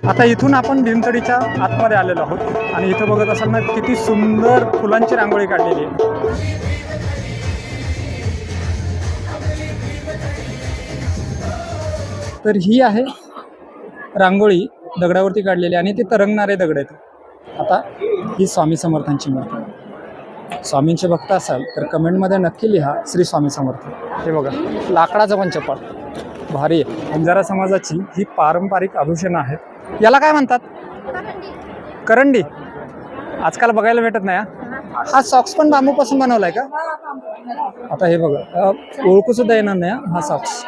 आता इथून आपण भीमतडीच्या आतमध्ये आलेलो आहोत आणि इथं बघत असाल ना किती सुंदर फुलांची रांगोळी काढलेली आहे. तर ही आहे रांगोळी दगडावरती काढलेली आणि ते तरंगणारे दगड आहेत. आता ही स्वामी समर्थांची मूर्ती. स्वामींचे भक्त असाल तर कमेंटमध्ये नक्की लिहा श्री स्वामी समर्थ. हे बघा लाकडाचं पंचपाळ भारी आहे. बंजारा समाजाची ही पारंपरिक आभूषणं आहेत. याला काय म्हणतात? करंडी. आजकाल बघायला भेटत नाही. हा सॉक्स पण बांबूपासून बनवलाय का? आता हे बघा ओळखू सुद्धा येणार नाही हा सॉक्स.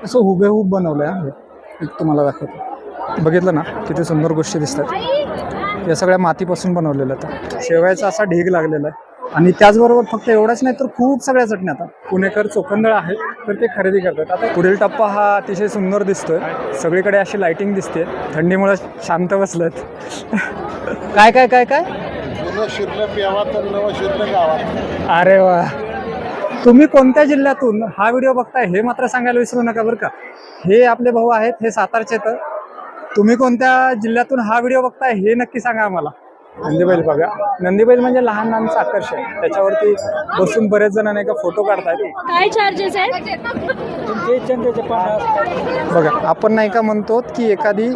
असं हुबेहूब बनवलंय. एक तुम्हाला दाखवतो. बघितलं ना किती सुंदर गोष्टी दिसतात. या सगळ्या मातीपासून बनवलेल्या आहेत. शेवयाचा असा ढीग लागलेला आहे आणि त्याचबरोबर फक्त एवढंच नाही तर खूप सगळ्या चटण्या. आता पुणेकर चोखंदळ आहेत तर ते खरेदी करतात. आता पुढील टप्पा हा अतिशय सुंदर दिसतोय. सगळीकडे अशी लाइटिंग दिसते. थंडीमुळे शांत बसलेत. काय काय काय काय अरे वा. तुम्ही कोणत्या जिल्ह्यातून हा व्हिडिओ बघताय हे मात्र सांगायला विसरू नका बरं का. हे आपले भाऊ आहेत, हे सातारचे. तर तुम्ही कोणत्या जिल्ह्यातून हा व्हिडिओ बघताय हे नक्की सांगा आम्हाला. नंदीबैल बघा. नंदीबैल म्हणजे लहान लहानचं आकर्षण. त्याच्यावरती बसून बरेच जण नाही का फोटो काढतायत. काय चार्जेस आहेत? बघा आपण नाही का म्हणतो की एखादी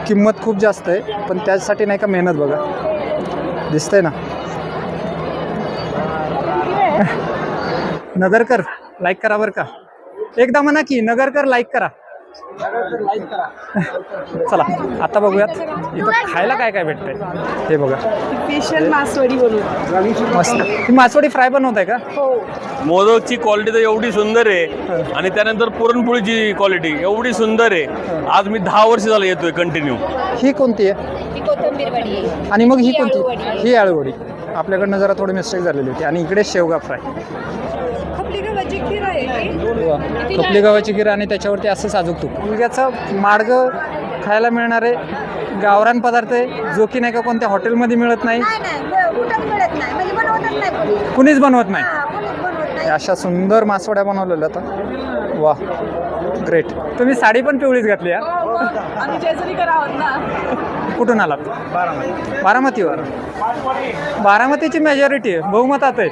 किंमत खूप जास्त आहे पण त्यासाठी नाही का मेहनत. बघा दिसतंय ना. नगरकर लाईक करा बरं का. एकदा म्हणा की नगरकर लाईक करा. चला आता बघूयात इथं खायला काय काय भेटतंय. हे बघा स्पेशल मासवडी बनवतो. मस्त. ही मासवडी फ्राय बनवताय का? हो. मोदकची क्वालिटी तर एवढी सुंदर आहे आणि त्यानंतर पुरणपोळीची क्वालिटी एवढी सुंदर आहे. आज मी 10 वर्ष झालं येतोय कंटिन्यू. ही कोणती आहे? ही कोथिंबीर वडी आहे. आणि मग ही कोणती? ही आळूवडी. आपल्याकडनं जरा थोडी मिस्टेक झालेली होती. आणि इकडे शेवगा फ्राय. खपली गव्हाची खीर आहे. खपली गव्हाची खीर आणि त्याच्यावरती असं साजूक तूप. मुलग्याचं माडगं खायला मिळणारे गावरान पदार्थ आहे जो की नाही का कोणत्या हॉटेलमध्ये मिळत नाही. कुणीच बनवत नाही. अशा सुंदर मासवड्या बनवलेल्या. आता वा ग्रेट. तुम्ही साडी पण पिवळीच घातली. आम्ही जेजुरीकर आहोत ना. कुठून आलात? बारामतीवर. बारामतीची मेजॉरिटी आहे, बहुमतात आहे.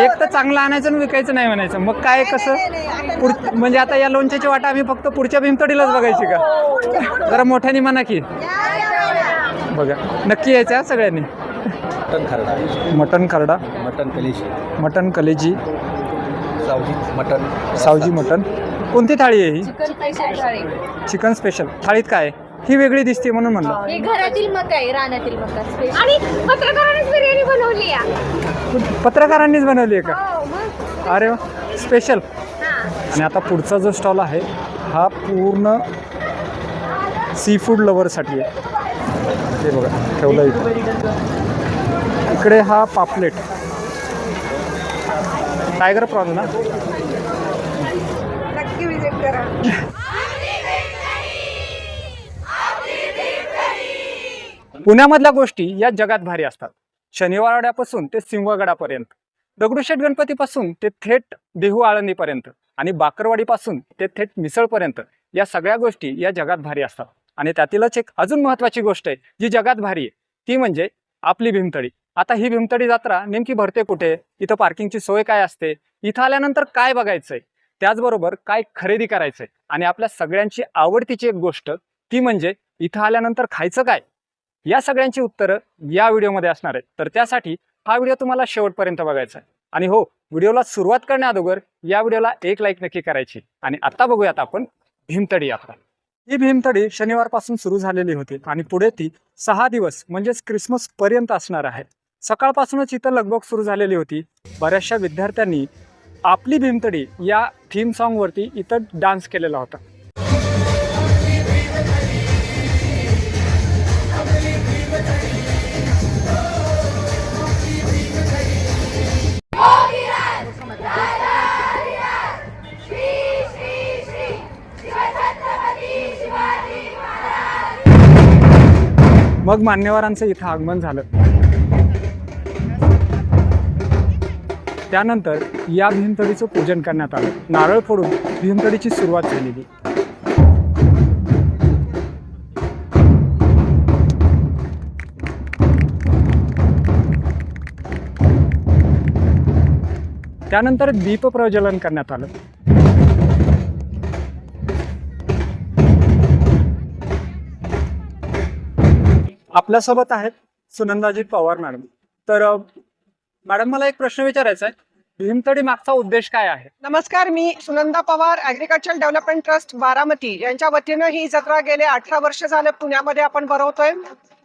एक तर चांगलं आणायचं आणि विकायचं नाही म्हणायचं. मग काय कसं म्हणजे आता या लोणच्याची वाटा आम्ही फक्त पुढच्या भीमतडीलाच बघायची का? जरा मोठ्याने म्हणा की. बघा नक्की यायचं सगळ्यांनी. मटन खरडा, मटन खरडा, मटन कलेजी, सावजी मटन. कोणती थाळी आहे ही? Chicken special. थाळीत काय आहे? ही वेगळी दिसते म्हणून म्हणलं. हे घरातील मका आहे, रानातील मका. आणि पत्रकारांनीच बिर्याणी बनवली आहे. पत्रकारांनीच बनवली आहे का? अरे वा स्पेशल. आणि आता पुढचा जो स्टॉल आहे हा पूर्ण सी फूड लवरसाठी आहे. ते बघा ठेवलं इकडे हा पापलेट टायगर प्रॉन ना. नक्की विजिट करा. पुण्यामधल्या गोष्टी या जगात भारी असतात. शनिवारवाड्यापासून ते सिंहगडापर्यंत, दगडूशेठ गणपतीपासून ते थेट देहू आळंदीपर्यंत आणि बाकरवाडीपासून ते थेट मिसळपर्यंत या सगळ्या गोष्टी या जगात भारी असतात. आणि त्यातीलच एक अजून महत्त्वाची गोष्ट आहे जी जगात भारी आहे ती म्हणजे आपली भीमतडी. आता ही भीमतडी जत्रा नेमकी भरते कुठे? इथं पार्किंगची सोय काय असते? इथं आल्यानंतर काय बघायचंय? त्याचबरोबर काय खरेदी करायचंय? आणि आपल्या सगळ्यांची आवडतीची एक गोष्ट ती म्हणजे इथं आल्यानंतर खायचं काय? या सगळ्यांची उत्तरं या व्हिडिओमध्ये असणार आहेत. तर त्यासाठी हा व्हिडिओ तुम्हाला शेवटपर्यंत बघायचा आहे. आणि हो, व्हिडिओला सुरुवात करण्याअगोदर या व्हिडिओला एक लाईक नक्की करायची. आणि आता बघूयात आपण भीमतडी यात्रा. ही भीमतडी शनिवारपासून सुरू झालेली होती आणि पुढे ती 6 दिवस म्हणजेच क्रिसमस पर्यंत असणार आहे. सकाळपासूनच इथं लगबग सुरू झालेली होती. बऱ्याचशा विद्यार्थ्यांनी आपली भीमतडी या थीम सॉन्गवरती इथं डान्स केलेला होता. मग मान्यवरांचं इथं आगमन झालं. त्यानंतर या भीमतडीचं पूजन करण्यात आलं. नारळ फोडून भीमतडीची सुरुवात झालेली. त्यानंतर दीपप्रज्वलन करण्यात आलं. आपल्यासोबत आहेत सुनंदाजी पवार मॅडम. तर मॅडम, मला एक प्रश्न विचारायचा आहे, भीमथडी मागचा उद्देश काय आहे? नमस्कार, मी Sunanda Pawar, agriculture development trust Baramati यांच्या वतीनं ही जत्रा गेले 18 वर्ष झाले पुण्यामध्ये आपण भरवतोय.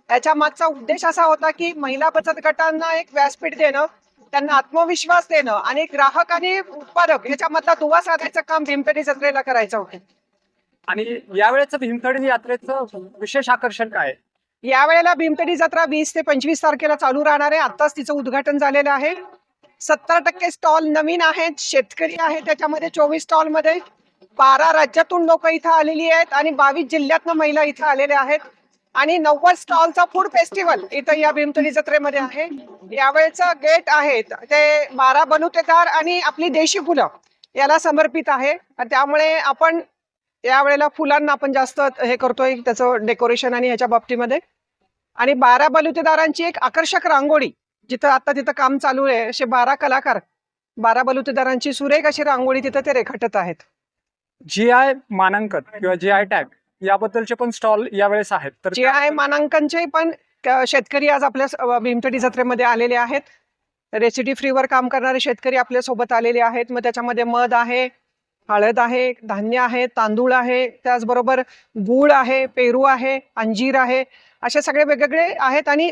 याच्या मागचा उद्देश असा होता की महिला बचत गटांना एक व्यासपीठ देणं, त्यांना आत्मविश्वास देणं आणि ग्राहक आणि उत्पादक याच्यामधला दुवा साधायचं काम भीमथडी जत्रेला करायचं होतं. आणि यावेळेचं भीमथडी यात्रेचं विशेष आकर्षण काय आहे? यावेळेला भीमथडी जत्रा 20 ते 25 तारखेला चालू राहणार आहे. आत्ताच तिचं उद्घाटन झालेलं आहे. 70% स्टॉल नवीन आहेत, शेतकरी आहेत त्याच्यामध्ये. 24 स्टॉलमध्ये 12 राज्यातून लोक इथं आलेली आहेत आणि 22 जिल्ह्यातनं महिला इथं आलेल्या आहेत. आणि 90 स्टॉलचा फूड फेस्टिवल इथं या भीमथडी जत्रेमध्ये आहे. यावेळेचं गेट आहे ते 12 बलुतेदार आणि आपली देशी फुलं याला समर्पित आहे. त्यामुळे आपण यावेळेला फुलांना आपण जास्त हे करतोय त्याचं डेकोरेशन आणि ह्याच्या बाबतीमध्ये. आणि 12 बलुतेदारांची एक आकर्षक रांगोळी, जिथं आता तिथं काम चालू आहे, असे 12 कलाकार 12 बलुतेदारांची सुरेख अशी रांगोळी तिथं ते रेखाटत आहेत. GI मानांकन किंवा GI टॅग याबद्दलचे पण स्टॉल यावेळेस आहेत. तर GI मानांकनचे पण शेतकरी आज आपल्या भीमथडी जत्रेमध्ये आलेले आहेत. रेसिडी फ्रीवर काम करणारे शेतकरी आपल्या सोबत आलेले आहेत. मग त्याच्यामध्ये मध आहे, हळद आहे, धान्य आहे, तांदूळ आहे, त्याचबरोबर गूळ आहे, पेरू आहे, अंजीर आहे, असे सगळे वेगवेगळे आहेत. आणि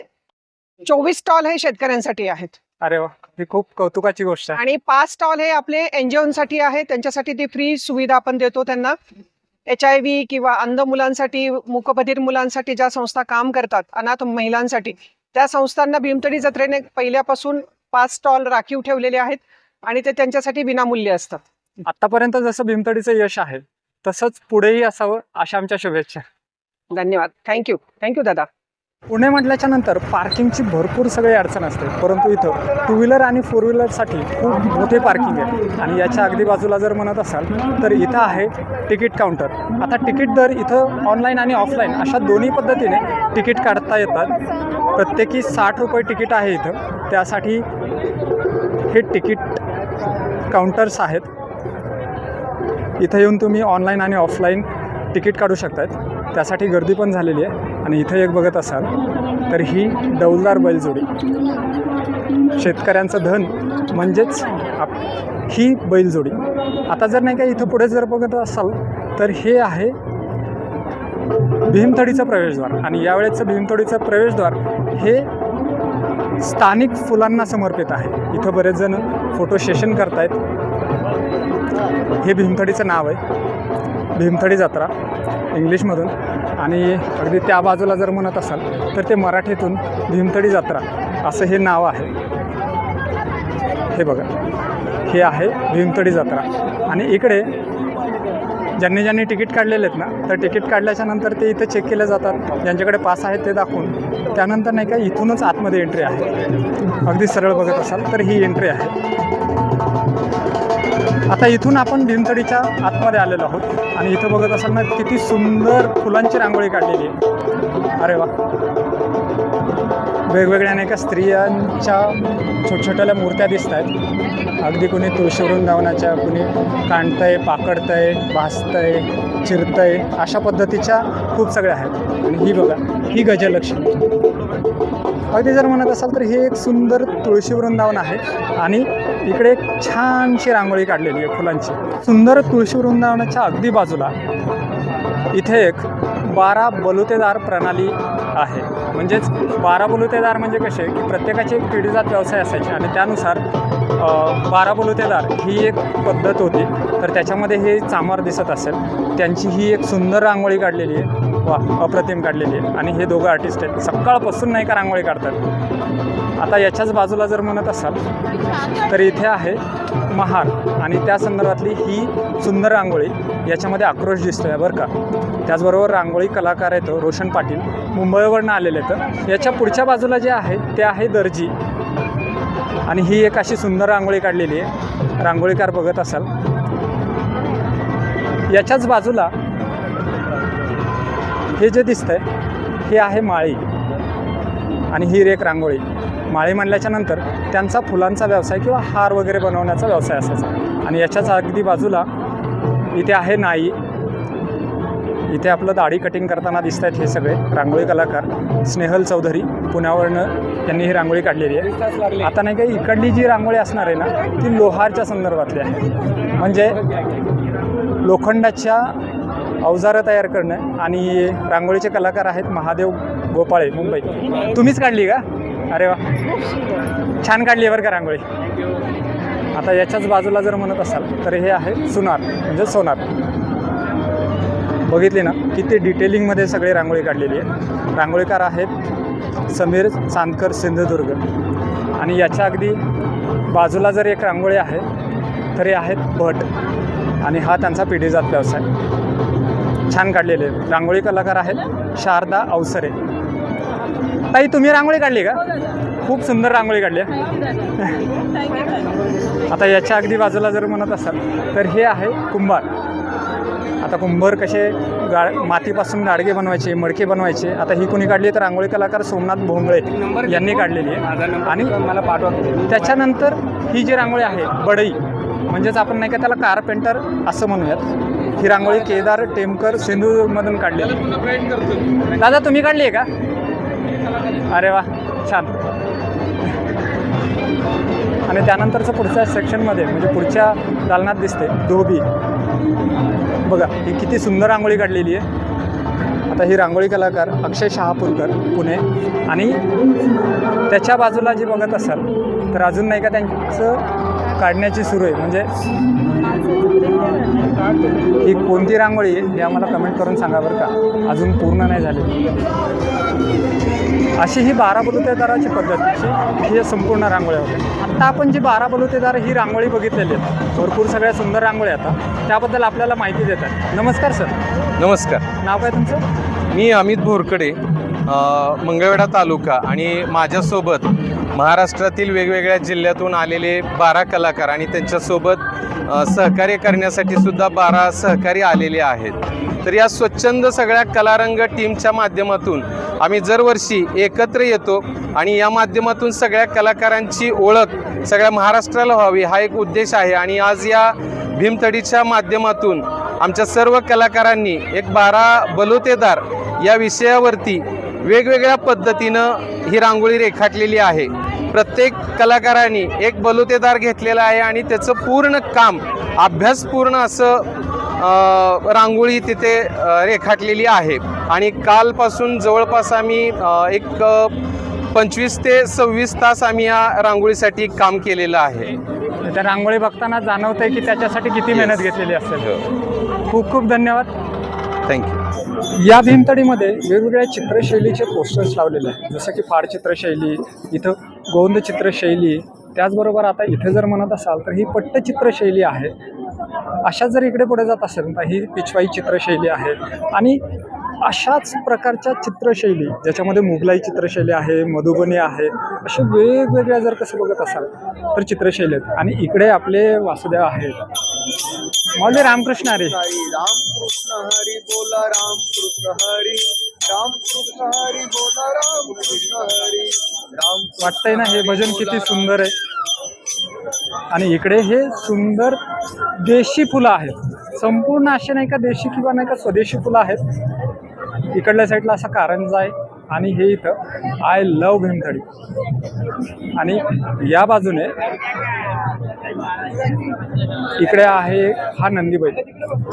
24 स्टॉल हे शेतकऱ्यांसाठी आहेत. अरे वा, ही खूप कौतुकाची गोष्ट आहे. आणि 5 स्टॉल हे आपले NGOसाठी आहे. त्यांच्यासाठी ती फ्री सुविधा आपण देतो त्यांना. HIV किंवा अंध मुलांसाठी, मूकबधिर मुलांसाठी ज्या संस्था काम करतात, अनाथ महिलांसाठी, त्या संस्थांना भीमथडी जत्रेने पहिल्यापासून 5 स्टॉल राखीव ठेवलेले आहेत आणि ते त्यांच्यासाठी विनामूल्य असतात. आतापर्यंत जसं भीमथडीचं यश आहे तसंच पुढेही असावं अशा आमच्या शुभेच्छा. धन्यवाद. थँक्यू दादा. पुणे म्हटल्याच्या नंतर पार्किंगची भरपूर सगळी अडचण असते, परंतु इथं 2 व्हीलर आणि 4 व्हीलरसाठी खूप मोठे पार्किंग आहे. आणि याच्या अगदी बाजूला जर म्हणत असाल तर इथं आहे तिकीट काउंटर. आता तिकीट दर इथं ऑनलाईन आणि ऑफलाईन अशा दोन्ही पद्धतीने तिकीट काढता येतात. प्रत्येकी 60 रुपये तिकीट आहे इथं. त्यासाठी हे तिकीट काउंटर्स आहेत. इथं येऊन तुम्ही ऑनलाईन आणि ऑफलाईन तिकीट काढू शकतात. त्यासाठी गर्दी पण झालेली आहे. आणि इथं एक बघत असाल तर ही डौलदार बैलजोडी, शेतकऱ्यांचं धन म्हणजेच ही बैलजोडी. आता जर नाही का इथं पुढे जर बघत असाल तर हे आहे भीमथडीचं प्रवेशद्वार. आणि यावेळेचं भीमथडीचं प्रवेशद्वार हे स्थानिक फुलांना समर्पित आहे. इथं बरेच जण फोटो सेशन करतायत. हे भीमथडीचं नाव आहे, भीमथडी जत्रा इंग्लिशमधून. आणि अगदी त्या बाजूला जर म्हणत असाल तर ते मराठीतून भीमथडी जत्रा असं हे नाव आहे. हे बघा, हे आहे भीमथडी जत्रा. आणि इकडे ज्यांनी तिकीट काढलेले आहेत ना, तर तिकीट काढल्याच्या नंतर ते इथं चेक केले जातात. ज्यांच्याकडे पास आहेत ते दाखवून त्यानंतर नाही का इथूनच आतमध्ये एंट्री आहे. अगदी सरळ बघत असाल तर ही एंट्री आहे. आता इथून आपण भीमथडीच्या आतमध्ये आलेलो आहोत. आणि इथं बघत असाल ना किती सुंदर फुलांची रांगोळी काढलेली आहे. अरे वा, वेगवेगळ्या नाही का स्त्रियांच्या छोट्या मूर्त्या दिसत आहेत. अगदी कुणी तुळशी वृंदावनाच्या, कुणी कांडतंय, पाकडतंय, भासतंय, चिरतंय, अशा पद्धतीच्या खूप सगळ्या आहेत. आणि ही बघा, ही गजलक्ष्मी. अगदी जर म्हणत असाल तर हे एक सुंदर तुळशी वृंदावन आहे. आणि इकडे एक छानशी रांगोळी काढलेली आहे फुलांची. सुंदर तुळशी वृंदावनाच्या अगदी बाजूला इथे एक 12 बलुतेदार प्रणाली आहे. म्हणजेच 12 बलुतेदार म्हणजे कसे की प्रत्येकाची एक पिढीजात व्यवसाय असायचे आणि त्यानुसार 12 बलुतेदार ही एक पद्धत होती. तर त्याच्यामध्ये हे चामार दिसत असेल, त्यांची ही एक सुंदर रांगोळी काढलेली आहे. वा, अप्रतिम काढलेली आहे. आणि हे दोघं आर्टिस्ट आहेत, सकाळपासून नाही का रांगोळी काढतात. आता याच्याच बाजूला जर म्हणत असाल तर इथे आहे महार. आणि त्या संदर्भातली ही सुंदर रांगोळी, याच्यामध्ये आक्रोश दिसतो आहे बरं का. त्याचबरोबर रांगोळी कलाकार आहेत रोशन पाटील, मुंबईवरनं आलेले आहेत. याच्या पुढच्या बाजूला जे आहे ते आहे दर्जी. आणि ही एक अशी सुंदर रांगोळी काढलेली आहे. रांगोळीकार बघत असाल. याच्याच बाजूला हे जे दिसतंय हे आहे माळी. आणि ही एक रांगोळी. माळी म्हणल्याच्या नंतर त्यांचा फुलांचा व्यवसाय किंवा हार वगैरे बनवण्याचा व्यवसाय असायचा. आणि याच्याच अगदी बाजूला इथे आहे नाई. इथे आपलं दाढी कटिंग करताना दिसत आहेत हे सगळे रांगोळी कलाकार. स्नेहल चौधरी पुण्यावरनं त्यांनी ही रांगोळी काढलेली आहे. आता नाही का इकडली जी रांगोळी असणार आहे ना ती लोहारच्या संदर्भातली आहे. म्हणजे लोखंडाच्या अवजारं तयार करणं. आणि रांगोळीचे कलाकार आहेत महादेव गोपाळे मुंबई. तुम्हीच काढली का? अरे वा, छान काढली आहे बरं का रांगोळी. आता याच्याच बाजूला जर म्हणत असाल तर हे आहे सुनार म्हणजे सोनार. बघितली ना किती डिटेलिंगमध्ये सगळी रांगोळी काढलेली आहे. रांगोळीकार आहेत समीर चांदकर सिंधुदुर्ग. आणि याच्या अगदी बाजूला जर एक रांगोळी आहे तर हे आहेत भट. आणि हा त्यांचा पिढीजात व्यवसाय. छान काढलेले रांगोळी कलाकार आहेत शारदा अवसरे. ताई तुम्ही रांगोळी काढली का? खूप सुंदर रांगोळी काढली आहे. आता याच्या अगदी बाजूला जर म्हणत असाल तर हे आहे कुंभार. आता कुंभार कसे मातीपासून गाडगे बनवायचे, मडके बनवायचे. आता ही कोणी काढली तर रांगोळी कलाकार सोमनाथ भोंगळे यांनी काढलेली आहे. आणि मला पाठवा. त्याच्यानंतर ही जी रांगोळी आहे बडई म्हणजेच आपण नाही का त्याला कारपेंटर असं म्हणूयात. ही रांगोळी केदार टेमकर सिंधुदुर्गमधून काढलेली. दादा तुम्ही काढली आहे का? अरे वा, छान. आणि त्यानंतरचं पुढच्या सेक्शनमध्ये म्हणजे पुढच्या दालनात दिसते धोबी. बघा ही किती सुंदर रांगोळी काढलेली आहे. आता ही रांगोळी कलाकार अक्षय शहापूरकर पुणे. आणि त्याच्या बाजूला जे बघत असाल तर अजून नाही का त्यांचं काढण्याची सुरू आहे. म्हणजे ही कोणती रांगोळी आहे हे आम्हाला कमेंट करून सांगा बरं का, अजून पूर्ण नाही झाली. अशी ही 12 बलुतेदाराची पद्धतीची ही संपूर्ण रांगोळी होते. आत्ता आपण जी 12 बलुतेदार ही रांगोळी बघितलेली आहे, भरपूर सगळ्या सुंदर रांगोळी आता त्याबद्दल आपल्याला माहिती देतात. नमस्कार सर. नमस्कार. नाव काय तुमचं? मी अमित भोरकडे, मंगळवेढा तालुका. आणि माझ्यासोबत महाराष्ट्रातील वेगवेगळ्या जिल्ह्यातून आलेले 12 कलाकार आणि त्यांच्यासोबत सहकार्य करण्यासाठी सुद्धा 12 सहकारी आलेले आहेत. तर या स्वच्छंद सगळ्या कलारंग टीमच्या माध्यमातून आम्ही दरवर्षी एकत्र येतो आणि या माध्यमातून सगळ्या कलाकारांची ओळख सगळ्या महाराष्ट्राला व्हावी हा एक उद्देश आहे. आणि आज या भीमथडीच्या माध्यमातून आमच्या सर्व कलाकारांनी एक 12 बलुतेदार या विषयावरती वेगवेगळ्या पद्धतीनं ही रांगोळी रेखाटलेली आहे. प्रत्येक कलाकारांनी एक बलुतेदार घेतलेला आहे आणि त्याचं पूर्ण काम अभ्यासपूर्ण असं रांगोळी तिथे रेखाटलेली आहे. आणि कालपासून जवळपास आम्ही एक 25 ते 26 तास आम्ही या रांगोळीसाठी काम केलेलं आहे. त्या रांगोळी बघताना जाणवतंय की त्याच्यासाठी किती मेहनत घेतलेली असेल. खूप खूप धन्यवाद. थँक्यू. या भीमथडीमध्ये वेगवेगळ्या चित्रशैलीचे पोस्टर्स लावलेले आहेत, जसं की फाड चित्रशैली, इथं गोंद चित्रशैली. त्याचबरोबर आता इथे जर म्हणत असाल तर ही पट्टचित्रशैली आहे. अशा जर इकडे पुढे जात असेल तर ही पिछवाई चित्रशैली आहे. आणि अशाच प्रकारच्या चित्रशैली ज्याच्यामध्ये मुघलाई चित्रशैली आहे, मधुबनी आहे, अशा वेगवेगळ्या जर कसं बघत असाल तर चित्रशैली आहेत. आणि इकडे आपले वासुदेव आहेत. माऊली रामकृष्ण हरी. रामकृष्ण हरी बोला रामकृष्ण हरी, रामकृष्ण हरी बोला रामकृष्ण हरी. राम वाटतंय ना हे भजन किती सुंदर आहे. आणि इकडे हे सुंदर देशी फुलं आहेत. संपूर्ण असे नाही का देशी किंवा नाही का स्वदेशी फुलं आहेत. इकडल्या साईडला असा कारंजा आहे. आणि हे इथं आय लव भीमथडी. आणि या बाजूने इकडे आहे हा नंदीबैल.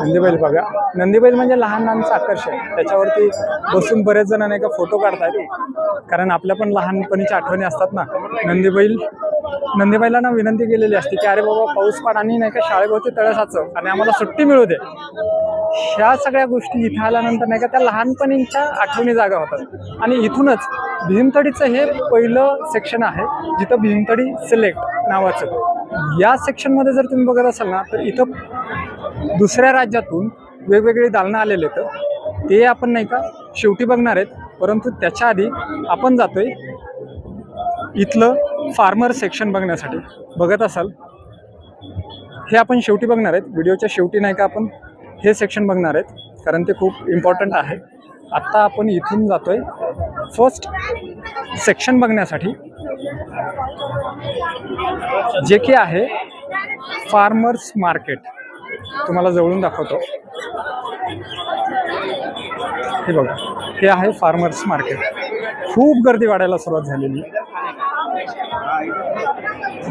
नंदीबैल बघा, नंदीबैल म्हणजे लहानांचं आकर्षण. त्याच्यावरती बसून बरेच जण नाही का फोटो काढतात, कारण आपल्या पण लहानपणीच्या आठवणी असतात ना. नंदीबैलांना विनंती केलेली असते की अरे बाबा पाऊस पाड आणि नाही का शाळेभोवती तळ साचव आणि आम्हाला सुट्टी मिळू दे. ह्या सगळ्या गोष्टी इथं आल्यानंतर नाही का त्या लहानपणीच्या आठवणी जागा होतात. आणि इथूनच भीमथडीचं हे पहिलं सेक्शन आहे जिथं भीमथडी सिलेक्ट नावाचं. या सेक्शनमध्ये जर तुम्ही बघत असाल ना तर इथं दुसऱ्या राज्यातून वेगवेगळी दालनं आलेले आहेत. ते आपण नाही का शेवटी बघणार आहेत. परंतु त्याच्या आधी आपण जातोय इथलं फार्मर सेक्शन बघण्यासाठी. बघत असाल हे आपण शेवटी बघणार आहेत. व्हिडिओच्या शेवटी नाही का आपण हे सेक्शन बघणार आहेत, कारण ते खूप इम्पॉर्टंट आहे. आत्ता आपण इथून जातोय फर्स्ट सेक्शन बघण्यासाठी. जे की आहे फार्मर्स मार्केट. तुम्हाला जवळून दाखवतो. हे बघा, हे आहे फार्मर्स मार्केट. खूप गर्दी वाढायला सुरुवात झालेली.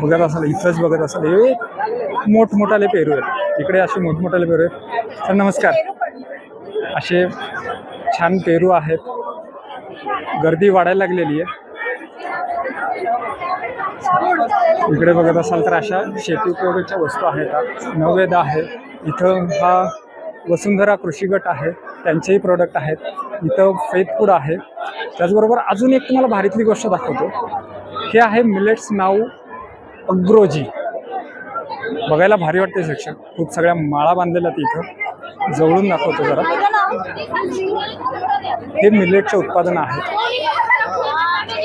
बघत असाल, इथंच बघत असाल, हे मोठमोठाले पेरू आहेत. इकडे असे मोठमोठाले पेरू आहेत. तर नमस्कार. असे छान पेरू आहेत. गर्दी वाढायला लागलेली आहे. इकडे बघत असाल तर अशा शेती उपयोगाच्या वस्तू आहेत. नवेद आहे. इथं हा वसुंधरा कृषी गट आहे, त्यांचेही प्रोडक्ट आहेत. इथं फेथ फूड आहे. त्याचबरोबर अजून एक तुम्हाला भारीतली गोष्ट दाखवतो. हे आहे मिलेट्स नाऊ अग्रोजी. बघायला भारी वाटते सेक्शन. खूप सगळ्या माळा बांधलेल्या इथं. जवळून दाखवतो जरा. हे मिलेटचे उत्पादन आहे.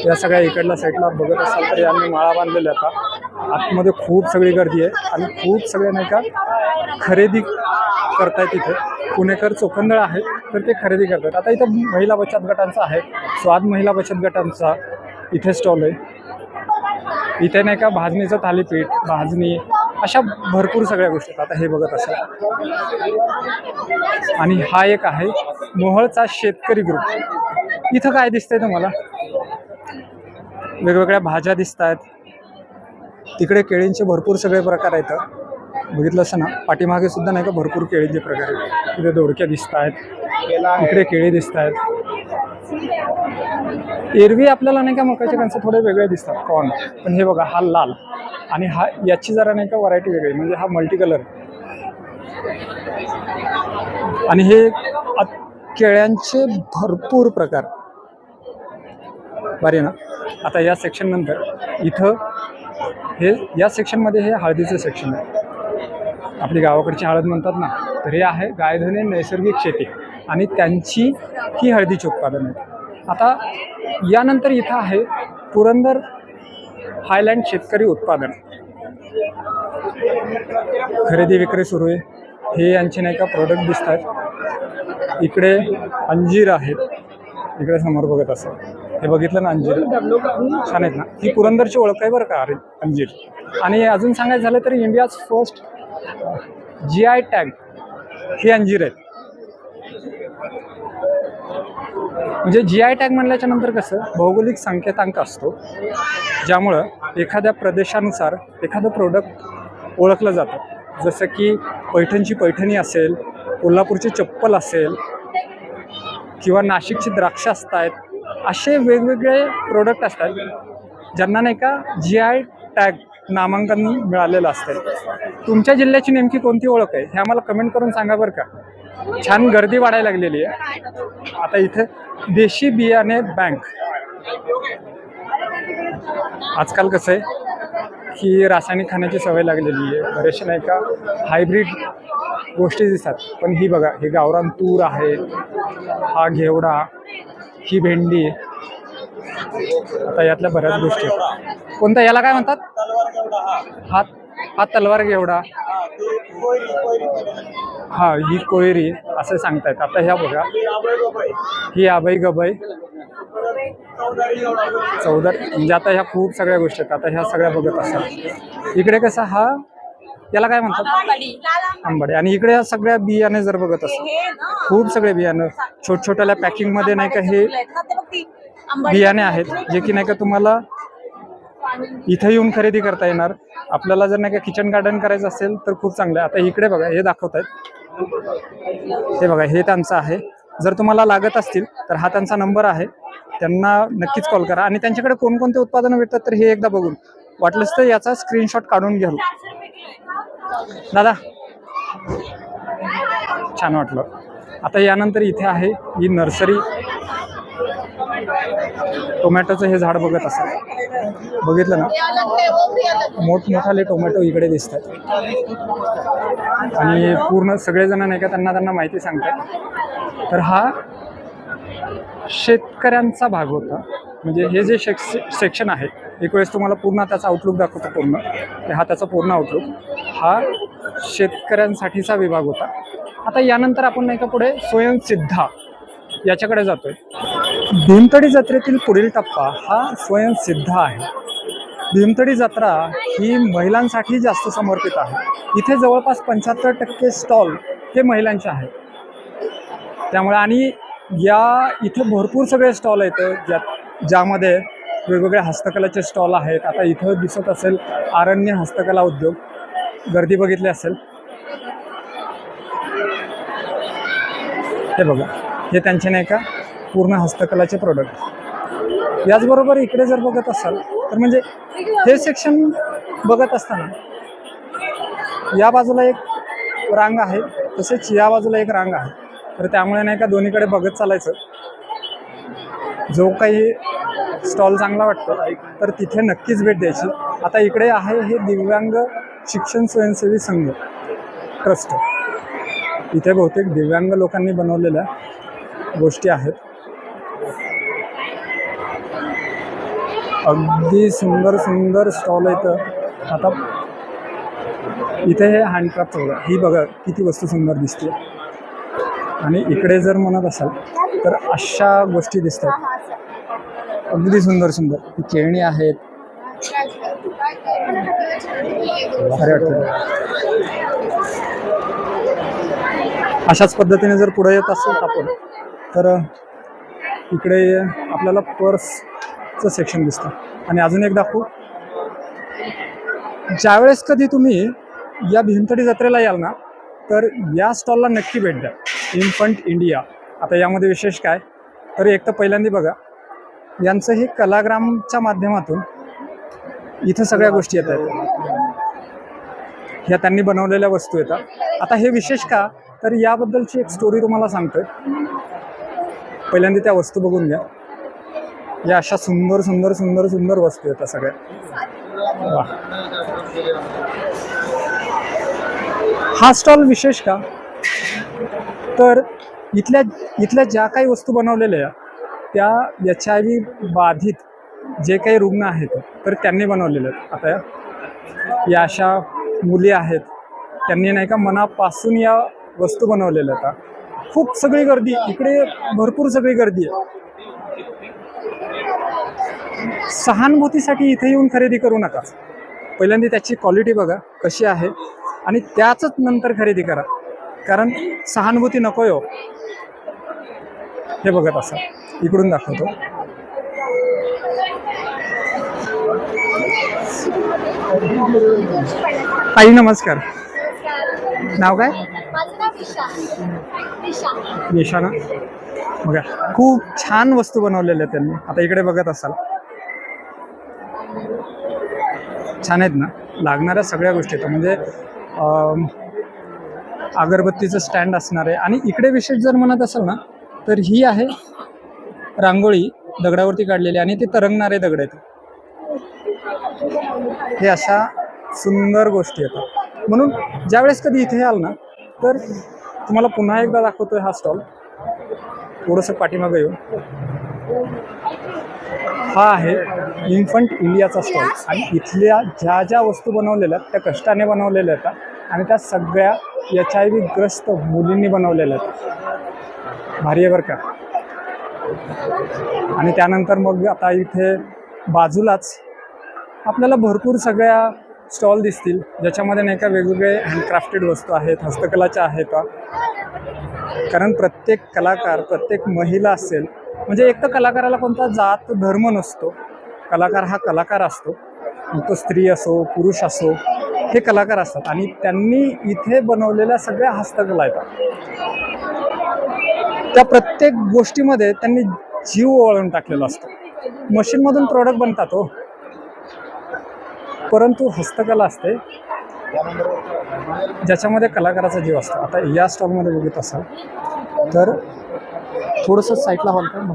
या सगळ्या इकडल्या साईडला बघत असाल तर यांनी माळा बांधलेल्या. आता आतमध्ये खूप सगळी गर्दी आहे आणि खूप सगळे नाही का खरेदी करतायत. इथे पुणेकर चोखंदळ आहेत तर ते खरेदी करतात. आता इथं महिला बचत गटांचा आहे, स्वाद महिला बचत गटांचा इथे स्टॉल आहे. इथे नाही का भाजणीचं थालीपीठ, भाजणी, अशा भरपूर सगळ्या गोष्टी. आता हे बघत असाल. आणि हा एक आहे मोहोळचा शेतकरी ग्रुप. इथं काय दिसतंय तुम्हाला? वेगवेगळ्या भाज्या दिसत आहेत. तिकडे केळींचे भरपूर सगळे प्रकार आहेत. बघितलं असं ना, पाठीमागे सुद्धा नाही का भरपूर केळींचे प्रकार आहेत. तिथे दोडक्या दिसत आहेत, इकडे केळी दिसत आहेत. एरवी आपल्याला नाही का मकाचे कणसं थोडे वेगळे दिसतात, कॉर्न. पण हे बघा, हा लाल आणि हा याची जरा नाही का व्हरायटी वेगळी, म्हणजे हा मल्टी कलर. आणि हे केळ्यांचे भरपूर प्रकार. भारी ना. आता या सेक्शन नंतर इथं हे या सेक्शनमध्ये हे हळदीचं सेक्शन आहे. आपली गावाकडची हळद म्हणतात ना, तर हे आहे गायधने नैसर्गिक शेती आणि त्यांची ही हळदीची उत्पादन आहेत. आता यानंतर इथं आहे पुरंदर हायलँड शेतकरी उत्पादन. खरेदी विक्री सुरू आहे. हे यांचे नाही का प्रोडक्ट दिसत आहेत. इकडे अंजीर आहेत. इकडे समोर बघत असाल, हे बघितलं ना अंजीर, छान आहेत ना. ही पुरंदरची ओळख आहे बरं का अंजीर. आणि अजून सांगायचं झालं तर इंडियाज फर्स्ट GI टॅग हे अंजीर आहेत. म्हणजे GI टॅग म्हणल्याच्या नंतर कसं भौगोलिक संकेतांक असतो, ज्यामुळं एखाद्या प्रदेशानुसार एखादं प्रोडक्ट ओळखलं जातं. जसं की पैठणची पैठणी असेल, कोल्हापूरची चप्पल असेल, किंवा नाशिकची द्राक्ष असतात. असे वेगवेगळे प्रोडक्ट असतात ज्यांना नाही का GI टॅग नामांकन मिळालेलं असतं. तुमच्या जिल्ह्याची नेमकी कोणती ओळख आहे हे आम्हाला कमेंट करून सांगा बरं का. छान गर्दी वाढायला लागलेली आहे. आता इथे देशी बियाणे बँक. आजकाल कसं आहे की रासायनिक खाण्याची सवय लागलेली आहे. बरेचसे नाही का हायब्रिड गोष्टी दिसतात. पण ही बघा, हे गावरान तूर आहे, हा घेवडा, ही भेंडी. आता यातल्या बऱ्याच गोष्टी आहेत. कोणता याला काय म्हणतात? हा तलवार घेवडा, हा ही कोयरी असं सांगतायत. आता ह्या बघा, ही आबाई गबाई, चौदार. म्हणजे आता ह्या खूप सगळ्या गोष्टी आहेत. आता ह्या सगळ्या बघत असाल. इकडे कसं हा याला काय म्हणतात? आंबाडी. आणि इकडे ह्या सगळ्या बियाणे जर बघत असाल, खूप सगळे बियाणं छोट्या पॅकिंगमध्ये नाही का हे बियाणे आहेत, जे की नाही का तुम्हाला इथं येऊन खरेदी करता येणार. आपल्याला जर नाही का किचन गार्डन करायचं असेल तर खूप चांगलं आहे. आता इकडे बघा, हे दाखवत आहेत. हे बघा, हे त्यांचं आहे. जर तुम्हाला लागत असतील तर हा त्यांचा नंबर आहे, त्यांना नक्कीच कॉल करा. आणि त्यांच्याकडे कोणकोणते उत्पादनं भेटतात तर हे एकदा बघून वाटलंच तर याचा स्क्रीनशॉट काढून घ्या. दादा छान वाटलं. आता यानंतर इथे आहे ही नर्सरी. टोमॅटोचं हे झाड बघत असाल, बघितलं ना, मोठमोठाले टोमॅटो इकडे दिसतात. आणि पूर्ण सगळेजण नाही का त्यांना माहिती सांगतात. तर हा शेतकऱ्यांचा भाग होता. म्हणजे हे जे सेक्शन आहे, एक वेळेस तुम्हाला पूर्ण त्याचा आउटलुक दाखवतो. पूर्ण हा त्याचा पूर्ण आउटलुक, हा शेतकऱ्यांसाठीचा विभाग होता. आता यानंतर आपण नाही का पुढे स्वयंसिद्धा याच्याकडे जातोय. भीमतडी जत्रेतील पुढील टप्पा हा स्वयंसिद्धा आहे. भीमथडी जत्रा ही महिलांसाठी जास्त समर्पित आहे. इथे जवळपास 75% स्टॉल हे महिलांचे आहेत. त्यामुळे आणि इथे भरपूर सगळे स्टॉल आहेत ज्यामध्ये वेगवेगळ्या हस्तकलेचे स्टॉल आहेत. आता इथं दिसत असेल आरण्य हस्तकला उद्योग, गर्दी बघितली असेल. हे बघा, हे त्यांचे नाही का पूर्ण हस्तकलाचे प्रोडक्ट. याचबरोबर इकडे जर बघत असाल तर म्हणजे हे सेक्शन बघत असताना या बाजूला एक रांग आहे, तसेच या बाजूला एक रांग आहे. तर त्यामुळे नाही का दोन्हीकडे बघत चालायचं. जो काही स्टॉल चांगला वाटतो तर तिथे नक्कीच भेट द्यायची. आता इकडे आहे हे दिव्यांग शिक्षण स्वयंसेवी संघ ट्रस्ट. इथे बहुतेक दिव्यांग लोकांनी बनवलेल्या गोष्टी आहेत. अगदी सुंदर सुंदर स्टॉल आहेत. आता इथे हे हँडक्राफ्ट वगैरे ही बघा किती वस्तू सुंदर दिसते. आणि इकडे जर म्हणत असाल तर अशा गोष्टी दिसतात अगदी सुंदर सुंदर. ही खेळणी आहेत. अरे वाटतं अशाच पद्धतीने जर पुढे येत असेल आपण तर इकडे आपल्याला पर्सचं सेक्शन दिसतं. आणि अजून एक दाखवू, ज्यावेळेस कधी तुम्ही या भीमथडी जत्रेला याल ना तर या स्टॉलला नक्की भेट द्या. Infant India. आता यामध्ये विशेष काय तर एक तर पहिल्यांदा बघा यांचं हे कलाग्रामच्या माध्यमातून इथं सगळ्या गोष्टी येत आहेत. ह्या त्यांनी बनवलेल्या वस्तू येतात. आता हे विशेष का तर याबद्दलची एक स्टोरी तुम्हाला सांगतोय. पहिल्यांदा त्या वस्तू बघून घ्या. या अशा सुंदर सुंदर सुंदर सुंदर वस्तू येतात सगळ्या. वा. हा स्टॉल विशेष का तर इथल्या ज्या काही वस्तू बनवलेल्या त्या HIV बाधित जे काही रुग्ण आहेत तर त्यांनी बनवलेले आहेत. आता या अशा मुली आहेत, त्यांनी नाही का मनापासून या वस्तू बनवलेल्या आहेत. खूप सगळी गर्दी इकडे, भरपूर सगळी गर्दी आहे. सहानुभूतीसाठी इथे येऊन खरेदी करू नका. पहिल्यांदा त्याची क्वालिटी बघा कशी आहे आणि त्याच नंतर खरेदी करा. कारण सहानुभूती नको हो. हे बघत असं इकडून दाखवतो. ताई नमस्कार. नाव काय? माझं नाव दिशा. निशा ना. बघा खूप छान वस्तू बनवलेल्या आहेत त्यांनी. आता इकडे बघत असाल छान आहेत ना. लागणाऱ्या सगळ्या गोष्टी आहेत. म्हणजे अगरबत्तीचं स्टँड असणार आहे. आणि इकडे विशेष जर म्हणत असाल ना तर ही आहे रांगोळी दगडावरती काढलेली आणि ते तरंगणारे दगड आहेत. हे अशा सुंदर गोष्टी येतात. म्हणून ज्यावेळेस कधी इथे याल ना तर तुम्हाला पुन्हा एकदा दाखवतोय हा स्टॉल. थोडंसं पाठीमागं येऊ. हा आहे इन्फंट इंडियाचा स्टॉल. आणि इथल्या ज्या ज्या वस्तू बनवलेल्या आहेत त्या कष्टाने बनवलेल्या आहेत आणि त्या सगळ्या HIV ग्रस्त मुलींनी बनवलेल्या आहेत. भारी आहे बरं का. आणि त्यानंतर मग आता इथे बाजूलाच आपल्याला भरपूर सगळ्या स्टॉल दिसतील ज्याच्यामध्ये नाही का वेगवेगळे हँडक्राफ्टेड वस्तू आहेत, हस्तकलाच्या आहेत. कारण प्रत्येक कलाकार, प्रत्येक महिला असेल म्हणजे एक तर कलाकाराला कोणता जात धर्म नसतो. कलाकार हा कलाकार असतो. तो स्त्री असो पुरुष असो हे कलाकार असतात. आणि त्यांनी इथे बनवलेल्या सगळ्या हस्तकला आहेत त्या प्रत्येक गोष्टीमध्ये त्यांनी जीव ओवाळून टाकलेला असतो. मशीनमधून प्रोडक्ट बनतात हो, परंतु हस्तकला असते ज्याच्यामध्ये कलाकाराचा जीव असतो. आता या स्टॉलमध्ये बघत असाल तर थोडंसं साईडला हलतं.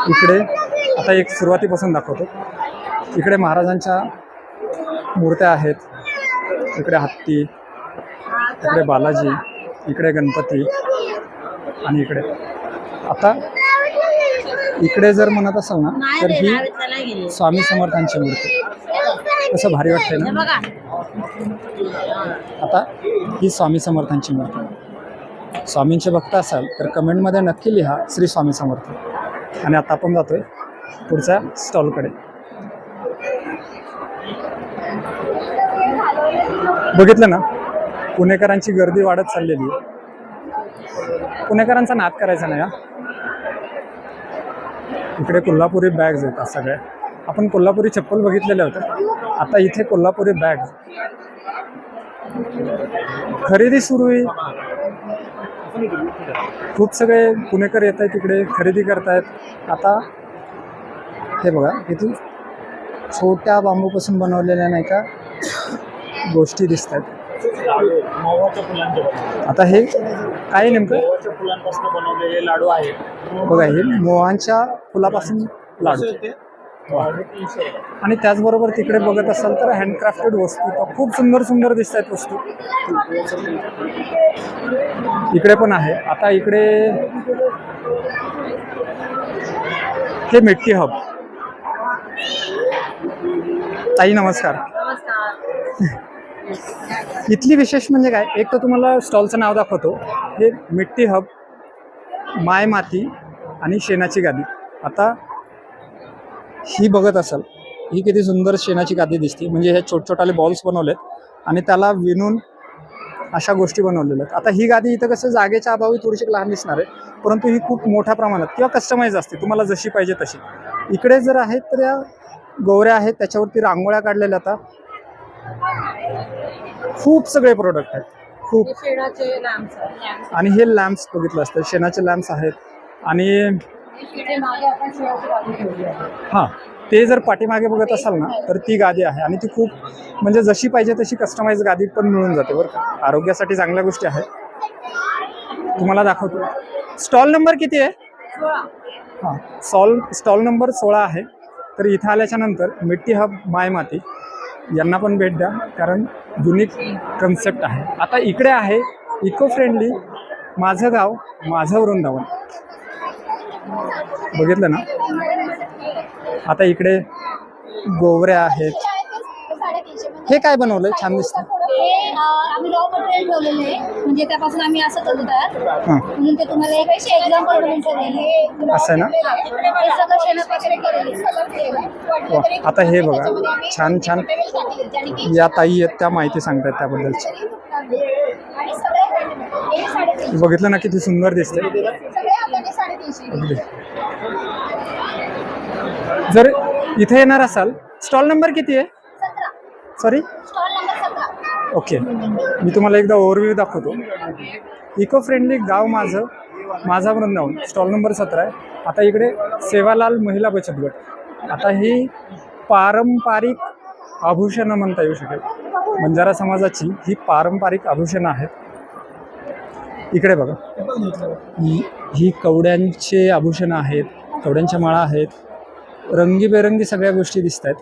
इकडे आता एक सुरुवातीपासून दाखवतो. इकडे महाराजांच्या मूर्त्या आहेत. इकडे हत्ती, इकडे बालाजी, इकडे गणपती आणि इकडे आता इकडे जर म्हणत असाल ना तर ही स्वामी समर्थांची मूर्ती. कसं भारी वाटतंय ना. आता ही स्वामी समर्थांची मूर्ती. स्वामींचे भक्त असाल तर कमेंटमध्ये नक्की लिहा श्री स्वामी समर्थ. आणि आता आपण जातोय पुढच्या स्टॉलकडे. बघितलं ना, पुणेकरांची गर्दी वाढत चाललेली आहे. पुणेकरांचा नाद करायचा नाही हा. इकडे कोल्हापुरी बॅग्स येतात सगळ्या. आपण कोल्हापुरी चप्पल बघितलेल्या होत्या, आता इथे कोल्हापुरी बॅग खरेदी सुरू आहे. खूप सगळे पुणेकर येत आहेत इकडे, खरेदी करतायत. आता हे बघा, इथून छोट्या बांबूपासून बनवलेल्या नाही का गोष्टी दिसत आहेत. आता हे काय नेमकं फुलांपासून बनवलेले लाडू आहेत. बघा, हे मोहांच्या फुलापासून लाडू. आणि त्याचबरोबर तिकडे बघत असाल तर हँडक्राफ्टेड वस्तू तर खूप सुंदर सुंदर दिसत आहेत वस्तू. इकडे पण आहे. आता इकडे हे मिट्टी हब. ताई नमस्कार. इथली विशेष म्हणजे काय, एक तर तुम्हाला स्टॉलचं नाव दाखवतो. हे मिट्टी हब, माय माती आणि शेणाची गादी. आता ही बघत असाल, ही किती सुंदर शेणाची गादी दिसते. म्हणजे ह्या छोटछोटाले बॉल्स बनवलेत आणि त्याला विणून अशा गोष्टी बनवलेल्या आहेत. आता ही गादी इथं कसं जागेच्या अभावी थोडीशी लहान दिसणार आहे, परंतु ही खूप मोठ्या प्रमाणात किंवा कस्टमाइज असते, तुम्हाला जशी पाहिजे तशी. इकडे जर आहेत तर या गोवऱ्या आहेत, त्याच्यावरती रांगोळ्या काढलेल्या. आता खूप सगळे प्रोडक्ट आहेत, खूप. आणि हे लॅम्प्स बघितलं असतं, शेणाचे लॅम्प्स आहेत. आणि हां, ते जर पाठीमागे बघत असाल ना तर ती गादी आहे. आणि ती खूप म्हणजे जशी पाहिजे तशी कस्टमाइज गादी पण मिळून जाते बरं का. आरोग्यासाठी चांगल्या गोष्टी आहेत. तुम्हाला दाखवतो. स्टॉल नंबर किती आहे? हां, स्टॉल नंबर 16 आहे. तर इथं आल्याच्या नंतर मिट्टी हब, माय माती यांना पण भेट द्या, कारण युनिक कन्सेप्ट आहे. आता इकडे आहे इको फ्रेंडली माझं गाव माझं वृंदावन. बघितलं ना. आता इकडे गोवऱ्या आहेत. हे काय बनवलंय, छान दिसतं. हे आम्ही रॉ मटेरियल ठेवलेले आहे, म्हणजे त्यापासून आम्ही असं करू तयार म्हणून ते तुम्हाला एक एक्झाम्पल म्हणून ठेवलेले. असं आहे ना. हे सगळं शेणात वगैरे केलेले. वा, आता हे बघा, छान छान या ताई आहेत, त्या माहिती सांगतात त्याबद्दलची. आणि सगळे बघितलं ना किती सुंदर दिसते. सगळे आपल्याला 350. अगदी. जर इथे येणार असाल, स्टॉल नंबर किती आहे? 17. Sorry, stall number 17. ओके. मी तुम्हाला एकदा ओव्हरव्ह्यू दाखवतो. इको फ्रेंडली गाव माझं माझा वृंदावन, स्टॉल नंबर 17 आहे. आता इकडे सेवालाल महिला बचत गट. आता ही पारंपरिक आभूषणं म्हणता येऊ शकेल. बंजारा समाजाची ही पारंपरिक आभूषणं आहेत. इकडे बघा, ही कवड्यांचे आभूषणं आहेत, कवड्यांच्या माळा आहेत. रंगीबेरंगी सगळ्या गोष्टी दिसत आहेत.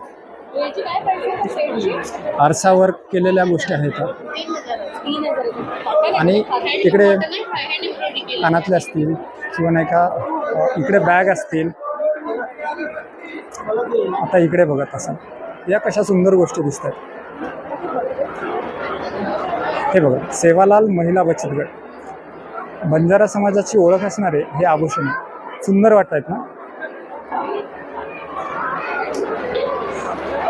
आरसा वर्क केलेल्या गोष्टी आहेत. आणि तिकडे कानातले असतील किंवा नाही का, इकडे बॅग असतील. आता इकडे बघत असाल, या कशा सुंदर गोष्टी दिसत आहेत. हे बघा, सेवालाल महिला बचत गट. बंजारा समाजाची ओळख असणारे हे आभूषण सुंदर वाटत आहेत ना.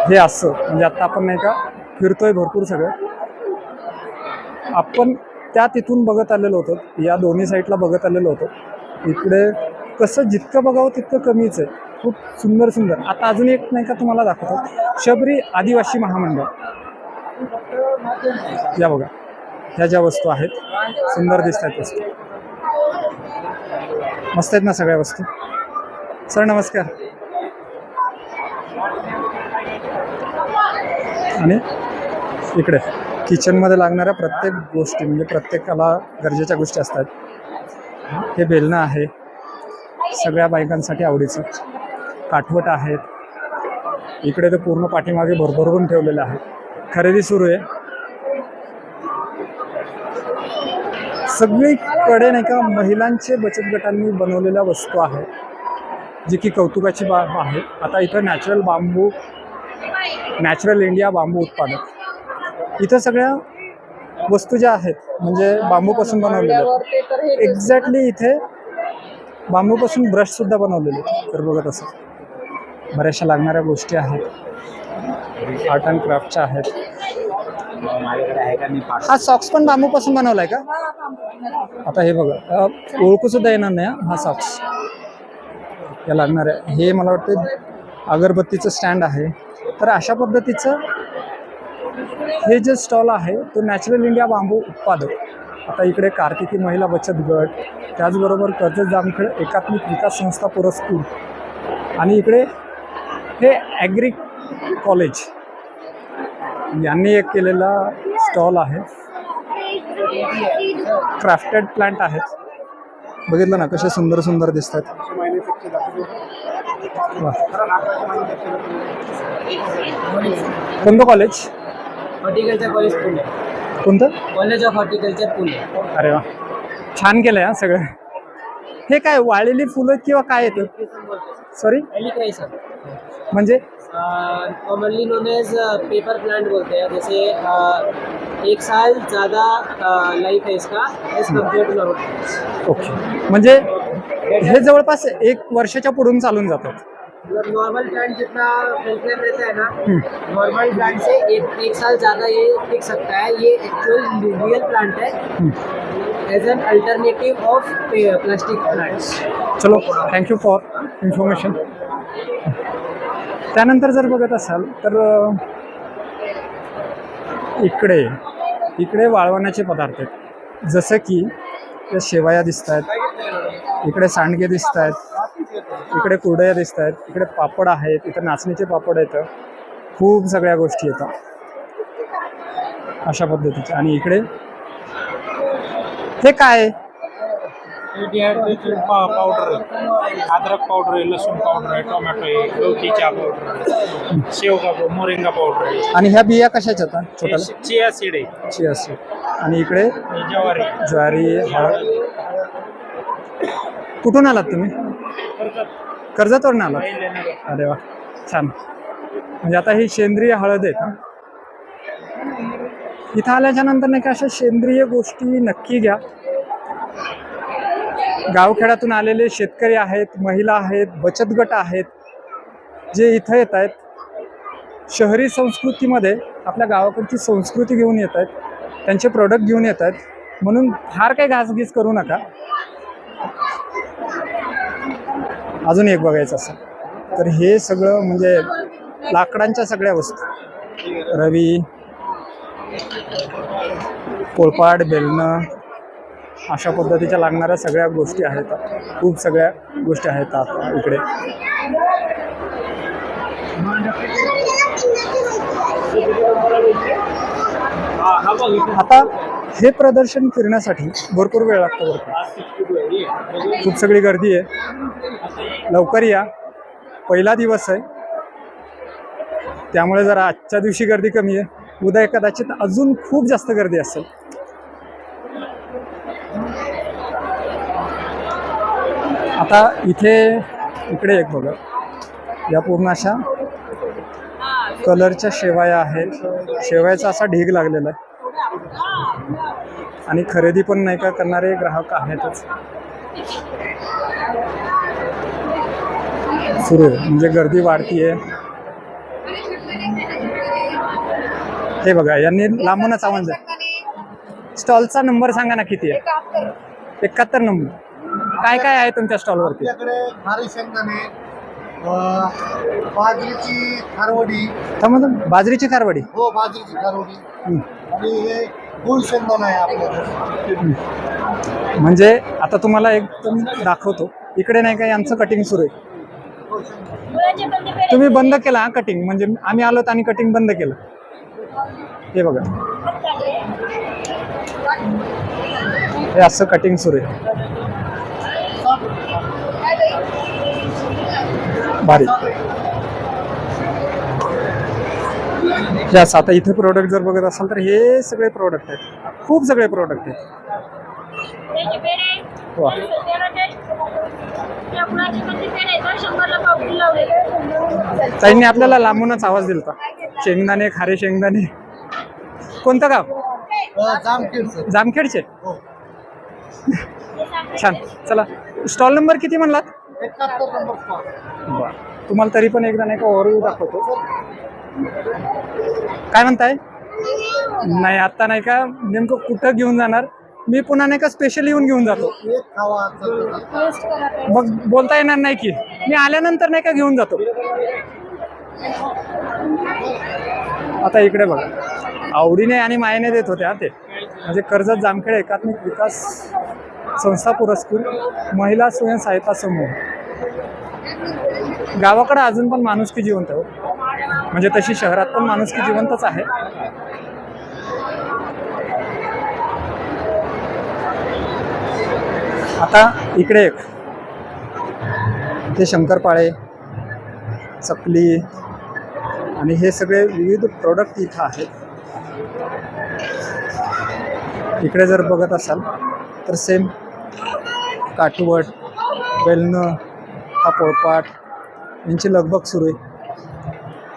हे असं म्हणजे आता आपण नाही का फिरतोय भरपूर सगळं. आपण त्या तिथून बघत आलेलो होतो, या दोन्ही साईडला बघत आलेलो होतो. इकडे कसं जितकं बघावं तितकं कमीच आहे. खूप सुंदर सुंदर. आता अजून एक नाही का तुम्हाला दाखवतो, शबरी आदिवासी महामंडळ. या बघा, ह्या ज्या वस्तू आहेत सुंदर दिसत आहेत वस्तू. मस्त आहेत ना सगळ्या वस्तू. सर नमस्कार. आणि इकडे किचनमध्ये लागणाऱ्या प्रत्येक गोष्टी, म्हणजे प्रत्येकाला गरजेच्या गोष्टी असतात. हे बेलणं आहे, सगळ्या बायकांसाठी आवडीचं. काठवट आहेत. इकडे तर पूर्ण पाठीमागे भरभरून ठेवलेलं आहे. खरेदी सुरू आहे सगळीकडे नाही का. महिलांचे बचत गटांनी बनवलेल्या वस्तू आहेत, जी की कौतुकाची बाब आहे. आता इथं नॅचरल इंडिया बांबू उत्पादक. इथं सगळ्या वस्तू ज्या आहेत म्हणजे बांबूपासून बनवलेल्या आहेत. एक्झॅक्टली इथे बांबूपासून ब्रशसुद्धा बनवलेले तर बघत असं. बऱ्याचशा लागणाऱ्या गोष्टी आहेत, आर्ट अँड क्राफ्टच्या आहेत. हा सॉक्स पण बांबूपासून बनवलाय का? आता हे बघा, ओळखू सुद्धा येणार नाही हा सॉक्स या लागणार आहे. हे मला वाटतं अगरबत्तीचं स्टँड आहे. तर अशा पद्धतीचं हे जे स्टॉल आहे तो नॅचरल इंडिया बांबू उत्पादक. आता इकडे कार्तिकी महिला बचत गट, त्याचबरोबर कर्जत जामखेड एकात्मिक विकास संस्था पुरस्कृत, आणि इकडे हे ॲग्री कॉलेज यांनी एक केलेला स्टॉल आहे. क्राफ्टेड प्लांट आहेत. बघितलं ना कसे सुंदर सुंदर दिसतात. कोणतं कॉलेज? Horticulture college Pune. कोणतं? College of horticulture Pune. अरे वा, छान केलंय हा सगळं. हे काय वाळलेली फुलं किंवा काय येतं? सॉरी, एलिक्राइसम म्हणजे commonly known as paper plant बोलते हैं. जैसे 1 साल ज़्यादा लाइफ है इसका as compare to normal. Okay, म्हणजे हे जवळपास 1 वर्षाच्या पुढून चालून जातात. मतलब नॉर्मल प्लांट जितना हेल्थ लाइफ रहता है ना, नॉर्मल प्लांट से एक साल ज़्यादा ये टिक सकता है. ये एक्चुअल रियल प्लांट है as an alternative of plastic plants. चलो, थँक्यू फॉर इन्फॉर्मेशन. त्यानंतर जर बघत असाल तर इकडे वाळवण्याचे पदार्थ आहेत. जसं की त्या शेवया दिसत आहेत, इकडे सांडगे दिसत आहेत, इकडे कुरडया दिसत आहेत, इकडे पापड आहेत, इथं नाचणीचे पापड आहेत, खूप सगळ्या गोष्टी येतात अशा पद्धतीच्या. आणि इकडे हे काय? पावडर आहे, अद्रक पावडर आहे, लसूण पावडर आहे, टोमॅटो आहे, गवतीचा पावडर आहे, शेवगा मोरिंगा पावडर आहे. आणि ह्या बिया कशाच्या आता छोट्याला? चिया सीड आहे, चिया सीड. आणि इकडे ज्वारी. ज्वारी, हळद. कुठून आलात तुम्ही? कर्जतवरून आलात? अरे वा, छान. म्हणजे आता ही सेंद्रिय हळद आहे का? इथं आल्याच्या नंतर नाही का अशा सेंद्रिय गोष्टी नक्की घ्या. गावखेड्यातून आलेले शेतकरी आहेत, महिला आहेत, बचत गट आहेत, जे इथं येत आहेत. शहरी संस्कृतीमध्ये आपल्या गावाकडची संस्कृती घेऊन येत आहेत, त्यांचे प्रोडक्ट घेऊन येत आहेत. म्हणून फार काही घासघीस करू नका. अजून एक बघायचं असं तर हे सगळं म्हणजे लाकडांच्या सगळ्या वस्तू, रवी, पोळपाट, बेलणं, अशा पद्धतीच्या लागणाऱ्या सगळ्या गोष्टी आहेत. खूप सगळ्या गोष्टी आहेत आता इकडे. आता हे प्रदर्शन फिरण्यासाठी भरपूर वेळ लागतो बरं का. खूप सगळी गर्दी आहे. लवकर या, पहिला दिवस आहे त्यामुळे जरा आजच्या दिवशी गर्दी कमी आहे. उद्या कदाचित अजून खूप जास्त गर्दी असेल. आता इकडे एक बघा, या पूर्ण अशा कलरच्या शेवया आहेत. शेवयाचा असा ढीग लागलेला आहे आणि खरेदी पण नाही का करणारे ग्राहक आहेतच. सुरू आहे म्हणजे गर्दी वाढतीये. हे बघा, यांनी लांबूनच आवाज आहे. स्टॉलचा नंबर सांगा ना किती आहे? 71 नंबर. काय काय आहे तुमच्या स्टॉलवरती? आपल्याकडे खारी शेंगदाणे, बाजरीची खारवडी. बाजरीची खारवडी? हो, बाजरीची खारवडी. आणि हे गुळ शेंगदाणा आहे आपल्याकडे. म्हणजे आता तुम्हाला एकदम दाखवतो. इकडे नाही का यांचं कटिंग सुरू आहे. तुम्ही बंद केला हा कटिंग? म्हणजे आम्ही आलोत आणि कटिंग बंद केलं. हे बघा, हे असं कटिंग सुरू आहे. भारी. आता इथे प्रोडक्ट जर बघत असाल तर हे सगळे प्रोडक्ट आहेत. खूप सगळे प्रोडक्ट आहेत. वा, ताईंनी आपल्याला लांबूनच आवाज दिला. शेंगदाणे, खारे शेंगदाणे. कोणतं गाव? जामखेडचे. छान. चला, स्टॉल नंबर किती म्हणलात? 71 नंबर. बरं. तुम्हाला तरी पण एकदा नाही का ओव्हरव्ह्यू दाखवतो. काय म्हणताय? नाही आता नाही का नेमकं कुठं घेऊन जाणार, मी पुन्हा नाही का स्पेशल येऊन घेऊन जातो. टेस्ट करा taste. मग बोलता येणार नाही की मी आल्यानंतर नाही का घेऊन जातो. आता इकडे बघा, आवडीने आणि मायेने देत होते ते, म्हणजे कर्जत जामखेड एकात्मिक विकास संस्था पुरस्कृत महिला स्वयंसहायता समूह. गावाकडे अजून पण माणुसकी जिवंत आहे, म्हणजे तशी शहरात पण माणुसकी जिवंतच आहे. आता इकडे एक ते शंकरपाळे, चकली आणि हे सगळे विविध प्रोडक्ट इथं आहेत. इकडे जर बघत असाल तर सेम काठवट, बेलणं, हा पोळपाट यांची लगबग सुरू आहे.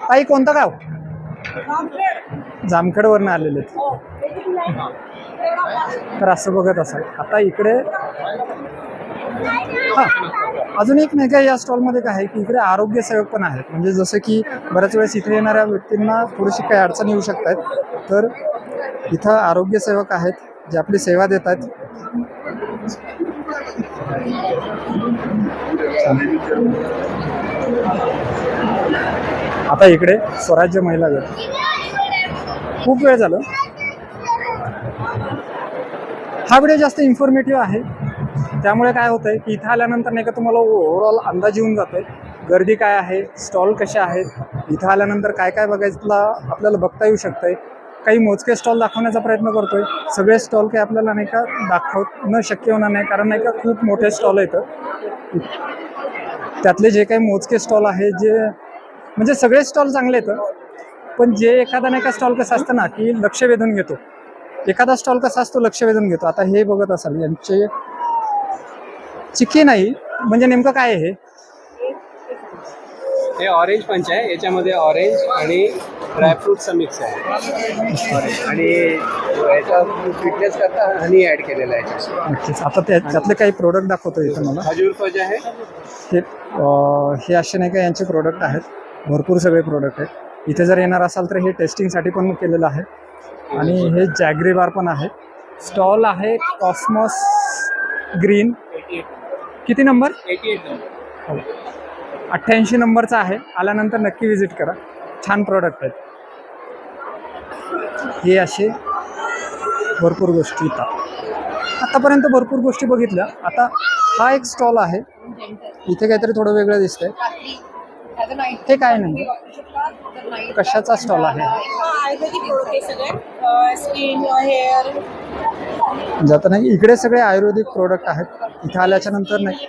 ताई कोणतं गाव? जामखेडवरनं आलेले तर असं बघत असाल. आता इकडे हां अजून एक नाही का या स्टॉलमध्ये काय आहे की इकडे आरोग्य सेवक पण आहेत, म्हणजे जसं की बऱ्याच वेळेस इथे येणाऱ्या व्यक्तींना थोडीशी काही अडचण येऊ शकतात, तर इथं आरोग्य सेवक आहेत जे आपली सेवा देत आहेत. आता इकडे स्वराज्य महिला गट, खूप वेळ झालं. हा व्हिडिओ जास्त इन्फॉर्मेटिव्ह आहे, त्यामुळे काय होतं आहे की इथं आल्यानंतर नाही का तुम्हाला ओव्हरऑल अंदाज येऊन जातोय गर्दी काय आहे, स्टॉल कसे आहेत, इथं आल्यानंतर काय काय बघायला आपल्याला बघता येऊ शकतंय. काही मोजके स्टॉल दाखवण्याचा प्रयत्न करतोय, सगळे स्टॉल काही आपल्याला नाही का दाखवणं शक्य होणार नाही, कारण नाही का खूप मोठे स्टॉल आहेत. त्यातले जे काही मोजके स्टॉल आहे, जे म्हणजे सगळे स्टॉल चांगले आहेत, पण जे एखादा नाही का स्टॉल कसं असतं ना की लक्ष वेधून घेतो, एखादा स्टॉल कसा असतो लक्ष वेधून घेतो. आता हे बघत असाल यांचे चिक्की नाही, म्हणजे नेमकं काय आहे हे ऑरेंज पंच आहे, याच्यामध्ये ऑरेंज आणि ड्रायफ्रूटचा मिक्स आहे आणि याचा फिटनेस करता हनी ॲड केलेला आहे. नक्कीच. आता त्यातले काही प्रोडक्ट दाखवतो इथं मला. खजूर फज आहे. हे असे नाही का यांचे प्रोडक्ट आहेत, भरपूर सगळे प्रोडक्ट आहेत. इथे जर येणार असाल तर हे टेस्टिंगसाठी पण केलेलं आहे. आणि हे जॅगरी बार पण आहे. स्टॉल आहे कॉस्मॉस ग्रीन. किती नंबर? 88 नंबरचा आहे. आल्यानंतर नक्की विजिट करा, छान प्रोडक्ट आहेत. हे असे भरपूर गोष्टी इथं आतापर्यंत भरपूर गोष्टी बघितल्या. आता हा एक स्टॉल आहे, इथे काहीतरी थोडं वेगळं दिसतंय. हे काय नाही, कशाचा स्टॉल आहे? स्किन हेअर जाता नाही. इकडे सगळे आयुर्वेदिक प्रोडक्ट आहेत. इथे आल्याच्या नंतर नाही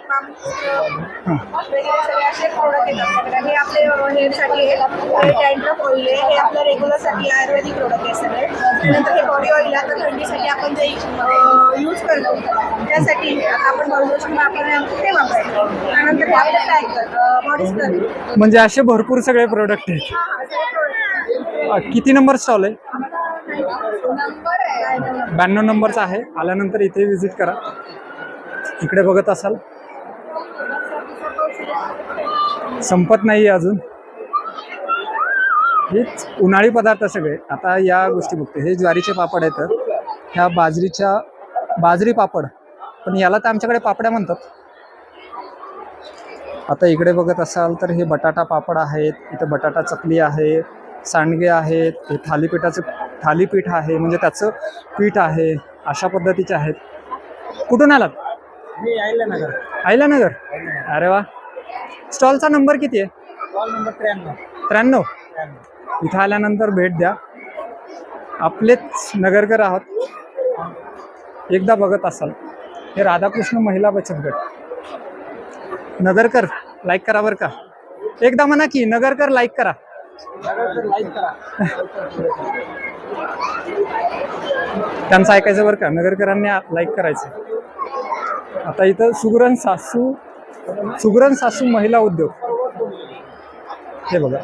असे प्रोडक्ट येतात. हे आपले हेअरसाठी आहे, हे डॅन्ड्रफ ऑइल आहे, हे आपलं रेग्युलरसाठी आयुर्वेदिक प्रोडक्ट आहे सगळे. त्यानंतर हे बॉडी ऑइल आहे, आता थंडीसाठी आपण जे यूज करतो त्यासाठी आता आपण बॉडी लोशन आपण ते वापरायचं. त्यानंतर हे आपलं पॅक बॉडी स्क्रब. म्हणजे असे भरपूर सगळे प्रोडक्ट आहेत. किती नंबर स्टॉल आहे? 92 नंबरचा आहे. आल्यानंतर इथे विजिट करा. इकडे बघत असाल संपत नाही अजून. हेच उन्हाळी पदार्थ सगळे. आता या गोष्टी बघते. हे ज्वारीचे पापड आहेत, ह्या बाजरी पापड, पण याला तर आमच्याकडे पापड्या म्हणतात. आता इकडे बघत असाल तर हे बटाटा पापड आहेत. इथं बटाटा चकली आहे, सांडगे आहेत, हे थालीपीठ आहे, म्हणजे त्याचं पीठ आहे. अशा पद्धतीचे आहेत. कुठून आलात? आयलानगर. अरे वा. स्टॉलचा नंबर किती आहे? Stall number 93. इथं आल्यानंतर भेट द्या. आपलेच नगरकर आहोत. एकदा बघत असाल हे राधाकृष्ण महिला बचत गट. नगरकर लाईक करा बरं का. एकदा म्हणा की नगरकर लाईक करा. त्यांचं ऐकायचं बरं का, नगरकरांनी लाईक करायचं. आता इथं सुगरण सासू महिला उद्योग. हे बघा,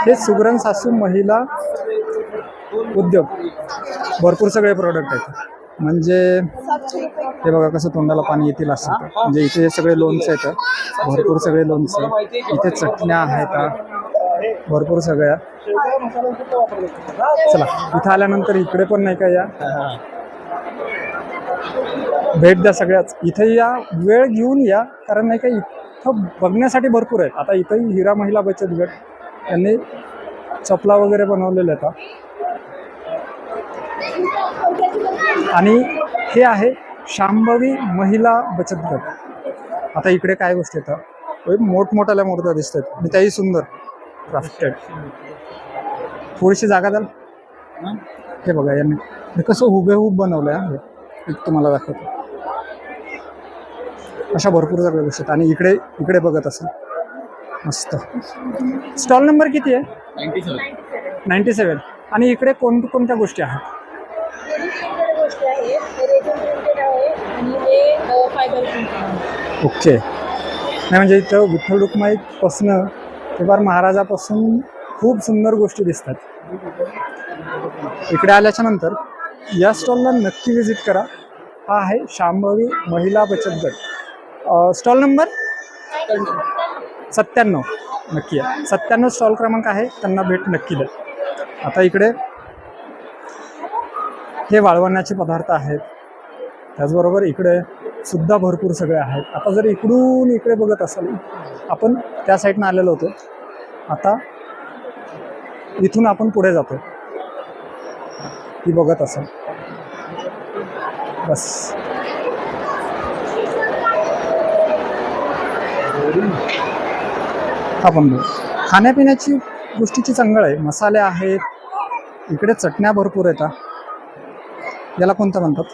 हे सुगरण सासू महिला उद्योग. भरपूर सगळे प्रोडक्ट आहेत. म्हणजे हे बघा कसं तोंडाला पाणी येतील असं तर. म्हणजे इथे सगळे लोणचं येतं, भरपूर सगळे लोणचं. इथे चटण्या आहेत भरपूर सगळ्या. चला इथं आल्यानंतर इकडे पण नाही का या भेट द्या सगळ्याच. इथे या, वेळ घेऊन या, कारण नाही का इथं बघण्यासाठी भरपूर आहेत. आता इथंही हिरा महिला बचत गट त्यांनी चपला वगैरे बनवलेल्या आहेत. आणि हे आहे शांभवी महिला बचत गट. आता इकडे काय गोष्टी येतात, मोठमोठ्याल्या मूर्त्या दिसत आहेत आणि त्याही सुंदर क्राफ्टेड. थोडीशी जागा द्याल. हे बघा यांनी हे कसं हुबेहूब बनवलंय. हा एक तुम्हाला दाखवतो. अशा भरपूर सगळ्या गोष्टी आहेत. आणि इकडे इकडे बघत असेल मस्त. स्टॉल नंबर किती आहे? 97. आणि इकडे कोणत्या गोष्टी आहेत? गोष्टी आहेत, रेझन प्रिंटेड आहे आणि हे फायबर प्रिंटेड. ओके. नाही म्हणजे इथं विठ्ठल रुक्माईपासनं ते फार महाराजापासून खूप सुंदर गोष्टी दिसतात. इकडे आल्याच्या नंतर या स्टॉलला नक्की व्हिजिट करा. हा आहे शांभवी महिला बचत गट. स्टॉल नंबर 97 नक्की आहे. 97 स्टॉल क्रमांक आहे. त्यांना भेट नक्की द्या. आता इकडे हे वाळवण्याचे पदार्थ आहेत. त्याचबरोबर इकडे सुद्धा भरपूर सगळे आहेत. आता जर इकडून इकडे बघत असाल, आपण त्या साईडनं आलेलो होतो, आता इथून आपण पुढे जातो. ही बघत असाल बस. आपण बघू खाण्यापिण्याची गोष्टीची चंगळ आहे. मसाले आहेत, इकडे चटण्या भरपूर येतात. याला कोणतं म्हणतात?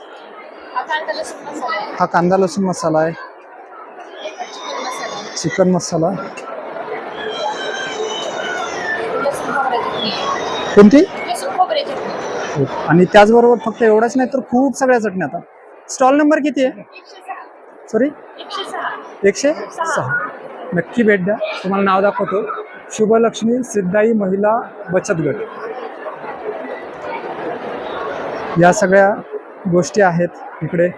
हा कांदा लसूण मसाला आहे, चिकन मसाला. कोणती? आणि त्याचबरोबर फक्त एवढंच नाही तर खूप सगळ्या चटण्या. आता स्टॉल नंबर किती आहे? सॉरी 106. नक्की भेट द्या. तुम्हाला नाव दाखवतो, शुभलक्ष्मी सिद्धाई महिला बचत गट. या सगळ्या गोष्टी आहेत इकडे.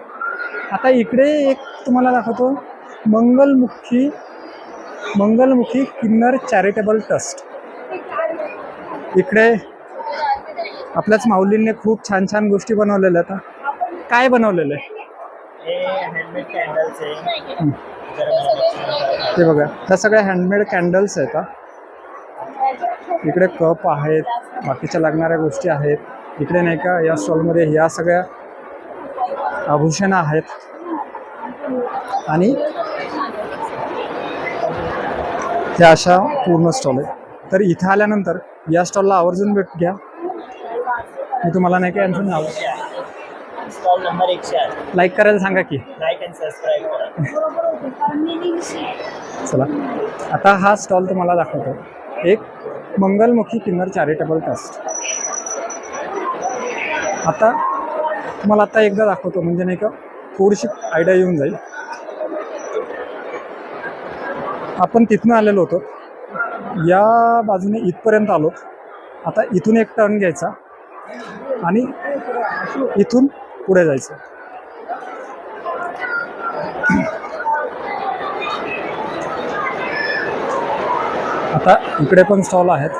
आता इकडे एक तुम्हाला दाखवतो, मंगलमुखी किन्नर चॅरिटेबल ट्रस्ट. इकडे आपल्याच माऊलींनी खूप छान छान गोष्टी बनवलेल्या आहेत. काय बनवलेलं आहे? ते बघा, त्या सगळ्या हँडमेड कॅन्डल्स आहेत. इकडे कप आहेत, बाकीच्या लागणाऱ्या गोष्टी आहेत. इकडे नाही का या स्टॉलमध्ये ह्या सगळ्या आभूषणं आहेत. आणि ह्या अशा पूर्ण स्टॉल आहेत. तर इथं आल्यानंतर या स्टॉलला आवर्जून भेट घ्या. मी तुम्हाला नाही का यांचं नाव स्टॉल नंबर 108. लाईक करायला सांगा की. लाईक अँड सबस्क्राईब करा. चला आता हा स्टॉल तुम्हाला दाखवतो, एक मंगलमुखी किन्नर चॅरिटेबल ट्रस्ट. आता तुम्हाला आता एकदा दाखवतो, म्हणजे नाही का थोडीशी आयडिया येऊन जाईल. आपण तिथनं आलेलो होतो, या बाजूने इथपर्यंत आलो. आता इथून एक टर्न घ्यायचा आणि इथून पुढे जायचं. आता इकडे पण स्टॉल आहेत.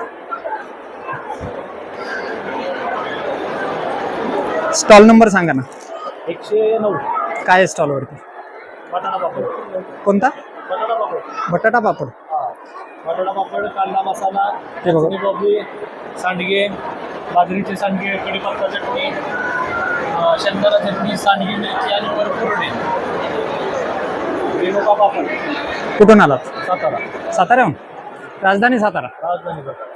स्टॉल नंबर सांगा ना. 109. काय आहे स्टॉलवरती? बटाटा पापड. कोणता? बटाटा पापड. बटाटा पापड. बटाटा पापड, कांदा मसाला, हे बघा. कोबी, सांडगे, बाजरीचे सांडगे, कढीपत्ता चटणी, शेंगदाणा चटणी, सांडगे, मिरची आणि वरपुरणे. रेणुका पापड. कुठून आलात? सातारा. साताऱ्याहून? राजधानी सातारा. राजधानी सातारा.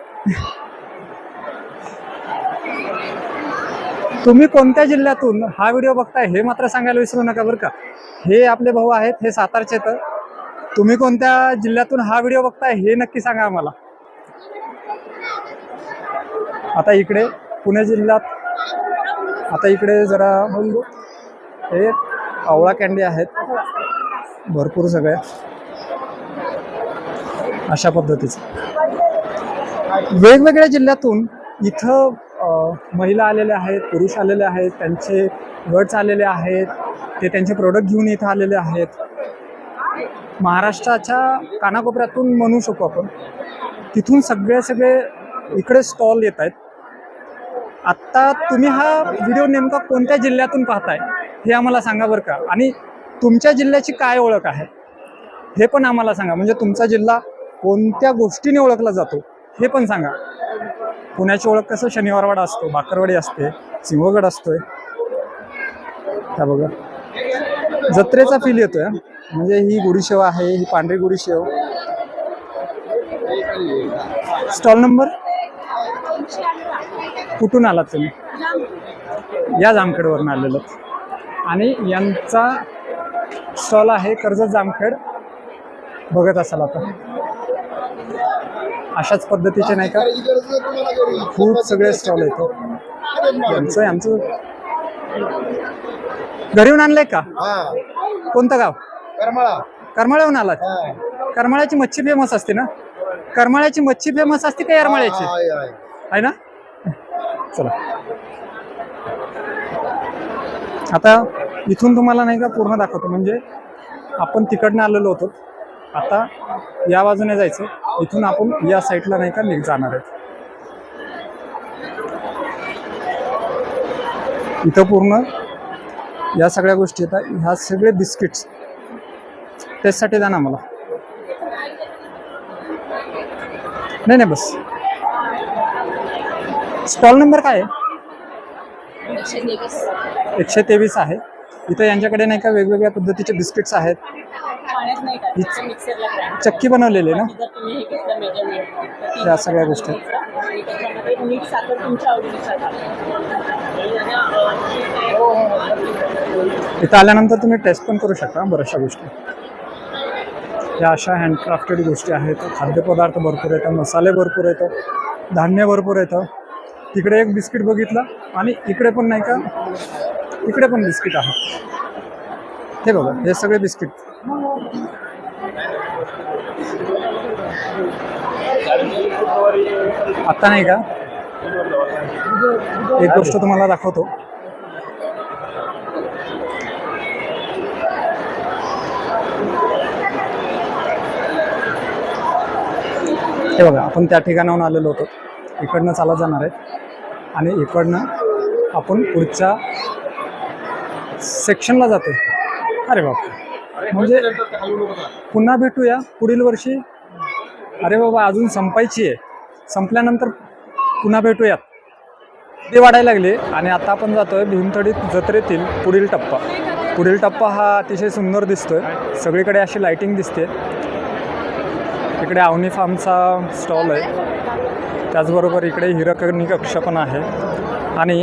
तुम्ही कोणत्या जिल्ह्यातून हा व्हिडिओ बघताय हे मात्र सांगायला विसरू नका बरं का. हे आपले भाऊ आहेत, हे सातारचे. तर तुम्ही कोणत्या जिल्ह्यातून हा व्हिडिओ बघताय हे नक्की सांगा आम्हाला. आता इकडे पुणे जिल्ह्यात, आता इकडे जरा बघू, हे आवळा कॅन्डी आहेत भरपूर सगळ्या अशा पद्धतीचं. वेगवेगळ्या जिल्ह्यातून इथं महिला आलेल्या आहेत, पुरुष आलेले आहेत, त्यांचे गट्स आलेले आहेत. ते त्यांचे प्रोडक्ट घेऊन इथं आलेले आहेत. महाराष्ट्राच्या कानाकोपऱ्यातून म्हणू शकतो आपण, तिथून सगळे इकडे स्टॉल येत आहेत. आत्ता तुम्ही हा व्हिडिओ नेमका कोणत्या जिल्ह्यातून पाहताय हे आम्हाला सांगा बरं का. आणि तुमच्या जिल्ह्याची काय ओळख आहे हे पण आम्हाला सांगा. म्हणजे तुमचा जिल्हा कोणत्या गोष्टीने ओळखला जातो हे पण सांगा. पुण्याची ओळख कसं शनिवारवाडा असतो, बाकरवाडी असते, सिंहगड असतोय. त्या बघा जत्रेचा फील येतोय. म्हणजे ही गुढीशेव आहे, ही पांढरी गुढीशेव. स्टॉल नंबर कुठून आलात तुम्ही? या जामखेडवरून आलेलो. आणि यांचा स्टॉल आहे कर्जत जामखेड. बघत असाल आता अशाच पद्धतीचे नाही का खूप सगळे स्टॉल आहेत. यांचं घरीहून आणलंय का? कोणतं गाव? करमाळ्याहून आलात? करमाळ्याची मच्छी फेमस असते ना? करमाळ्याची मच्छी फेमस असते का येरमाळ्याची आहे ना? चला आता इथून तुम्हाला नाही का पूर्ण दाखवतो. म्हणजे आपण तिकडनं आलेलो होतो, आता या बाजूने जायचं. इथून आपण या साईडला नाही का जाणार आहेत. इथं पूर्ण या सगळ्या गोष्टी येतात. ह्या सगळे बिस्किट्स त्यासाठी जा ना मला. नाही बस. स्टॉल नंबर काय आहे? 123 आहे. इथं यांच्याकडे नाही का वेगवेगळ्या पद्धतीचे बिस्किट्स आहेत. चक्की बनवलेली ना या सगळ्या गोष्टी. इथं आल्यानंतर तुम्ही टेस्ट पण करू शकता बऱ्याचशा गोष्टी. या अशा हँडक्राफ्टेड गोष्टी आहेत. खाद्यपदार्थ भरपूर येतात, मसाले भरपूर येतात, धान्य भरपूर येतं. तिकडे एक बिस्किट बघितलं आणि इकडे पण नाही का इकडे पण बिस्किट आहे. हे बघा हे सगळे बिस्किट. आता नाही का एक गोष्ट तुम्हाला दाखवतो. हे बघा आपण त्या ठिकाणाहून आलेलो होतो. इकडनं चालत जाणार आहे आणि इकडनं आपण पुढच्या सेक्शनला जातो. अरे बाप, म्हणजे पुन्हा भेटूया पुढील वर्षी. अरे बाबा अजून संपायची आहे, संपल्यानंतर पुन्हा भेटूयात. ते वाढायला लागले आणि आता आपण जातोय भीमथडी जत्रेतील पुढील टप्पा. पुढील टप्पा हा अतिशय सुंदर दिसतोय. सगळीकडे अशी लाइटिंग दिसते. इकडे अवनी फार्मचा स्टॉल आहे. त्याचबरोबर इकडे हिरकणी कक्ष पण आहे. आणि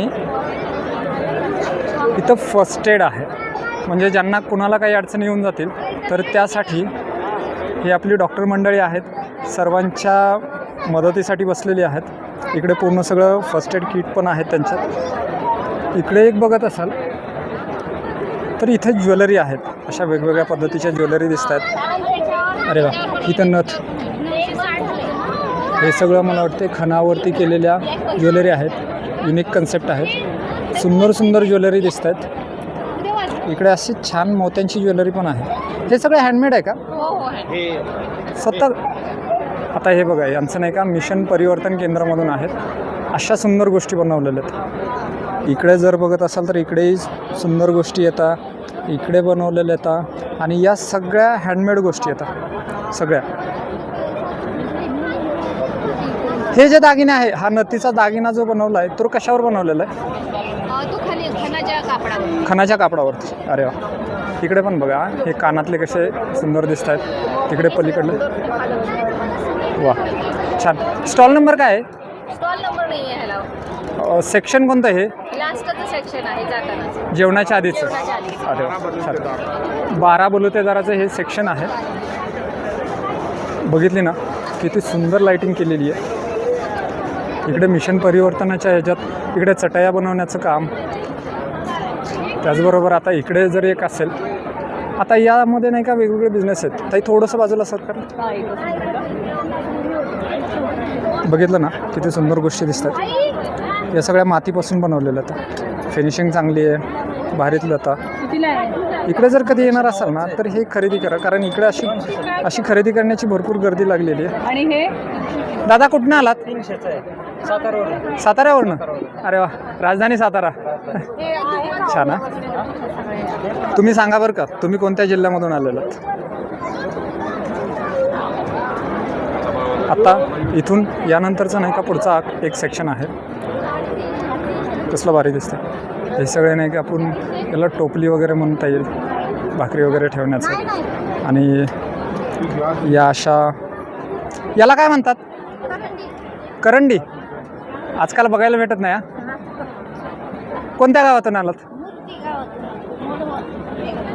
इथं फर्स्ट एड आहे. म्हणजे ज्यांना कुणाला काही अडचणी येऊन जातील तर त्यासाठी ही आपली डॉक्टर मंडळी आहेत. सर्वांच्या मदतीसाठी बसलेली आहेत. इकडे पूर्ण सगळं फर्स्ट एड किट पण आहेत त्यांच्यात. इकडे एक बघत असाल तर इथे ज्वेलरी आहेत. अशा वेगवेगळ्या पद्धतीच्या ज्वेलरी दिसत आहेत. अरे वा, इथं नथ, हे सगळं मला वाटते खणावरती केलेल्या ज्वेलरी आहेत. युनिक कन्सेप्ट आहेत. सुंदर सुंदर ज्वेलरी दिसत आहेत. इकडे अशी छान मोत्यांची ज्वेलरी पण आहे. हे सगळं हँडमेड आहे का? स्वतः. आता हे बघा यांचं नाही का मिशन परिवर्तन केंद्रामधून आहेत. अशा सुंदर गोष्टी बनवलेल्या आहेत. इकडे जर बघत असाल तर इकडेही सुंदर गोष्टी येतात. इकडे बनवलेल्या येतात. आणि या सगळ्या हँडमेड गोष्टी येतात सगळ्या. हे जे दागिने आहे, हा नथीचा दागिना जो बनवला आहे तो कशावर बनवलेला आहे? खणाच्या कापडावरती. अरे वा, इकडे पण बघा हे कानातले कसे सुंदर दिसत आहेत. तिकडे पलीकडले वा छान. स्टॉल नंबर काय आहे? स्टॉल नंबर नाही आहे ह्याला. सेक्शन कोणतं हे? लास्टचं सेक्शन आहे जाताना. जेवणाच्या आधीचं. अरे वा छान. 12 बलुतेदाराचं हे सेक्शन आहे. बघितली ना किती सुंदर लाइटिंग केलेली आहे. इकडे मिशन परिवर्तनाच्या ह्याच्यात इकडे चटया बनवण्याचं काम. त्याचबरोबर आता इकडे जर एक असेल, आता यामध्ये नाही का वेगवेगळे बिझनेस आहेत. ताई थोडंसं बाजूला सरकार. बघितलं ना किती सुंदर गोष्टी दिसतात. या सगळ्या मातीपासून बनवलेल्या आहेत. फिनिशिंग चांगली आहे. भारीतलं आता इकडे जर कधी येणार असाल ना तर हे खरेदी करा, कारण इकडे अशी खरेदी करण्याची भरपूर गर्दी लागलेली आहे. आणि हे दादा कुठनं आलात? साताऱ्यावरनं. अरे वा, राजधानी सातारा. छान हा. तुम्ही सांगा बरं का, तुम्ही कोणत्या जिल्ह्यामधून आलेलात? आता इथून यानंतरचा नाही का पुढचा एक सेक्शन आहे, कसलं भारी दिसतं. हे सगळे नाही का आपण याला टोपली वगैरे म्हणता येईल, भाकरी वगैरे ठेवण्याचं. आणि या अशा याला काय म्हणतात? करंडी. आजकाल बघायला भेटत नाही. कोणत्या गावातून आलात?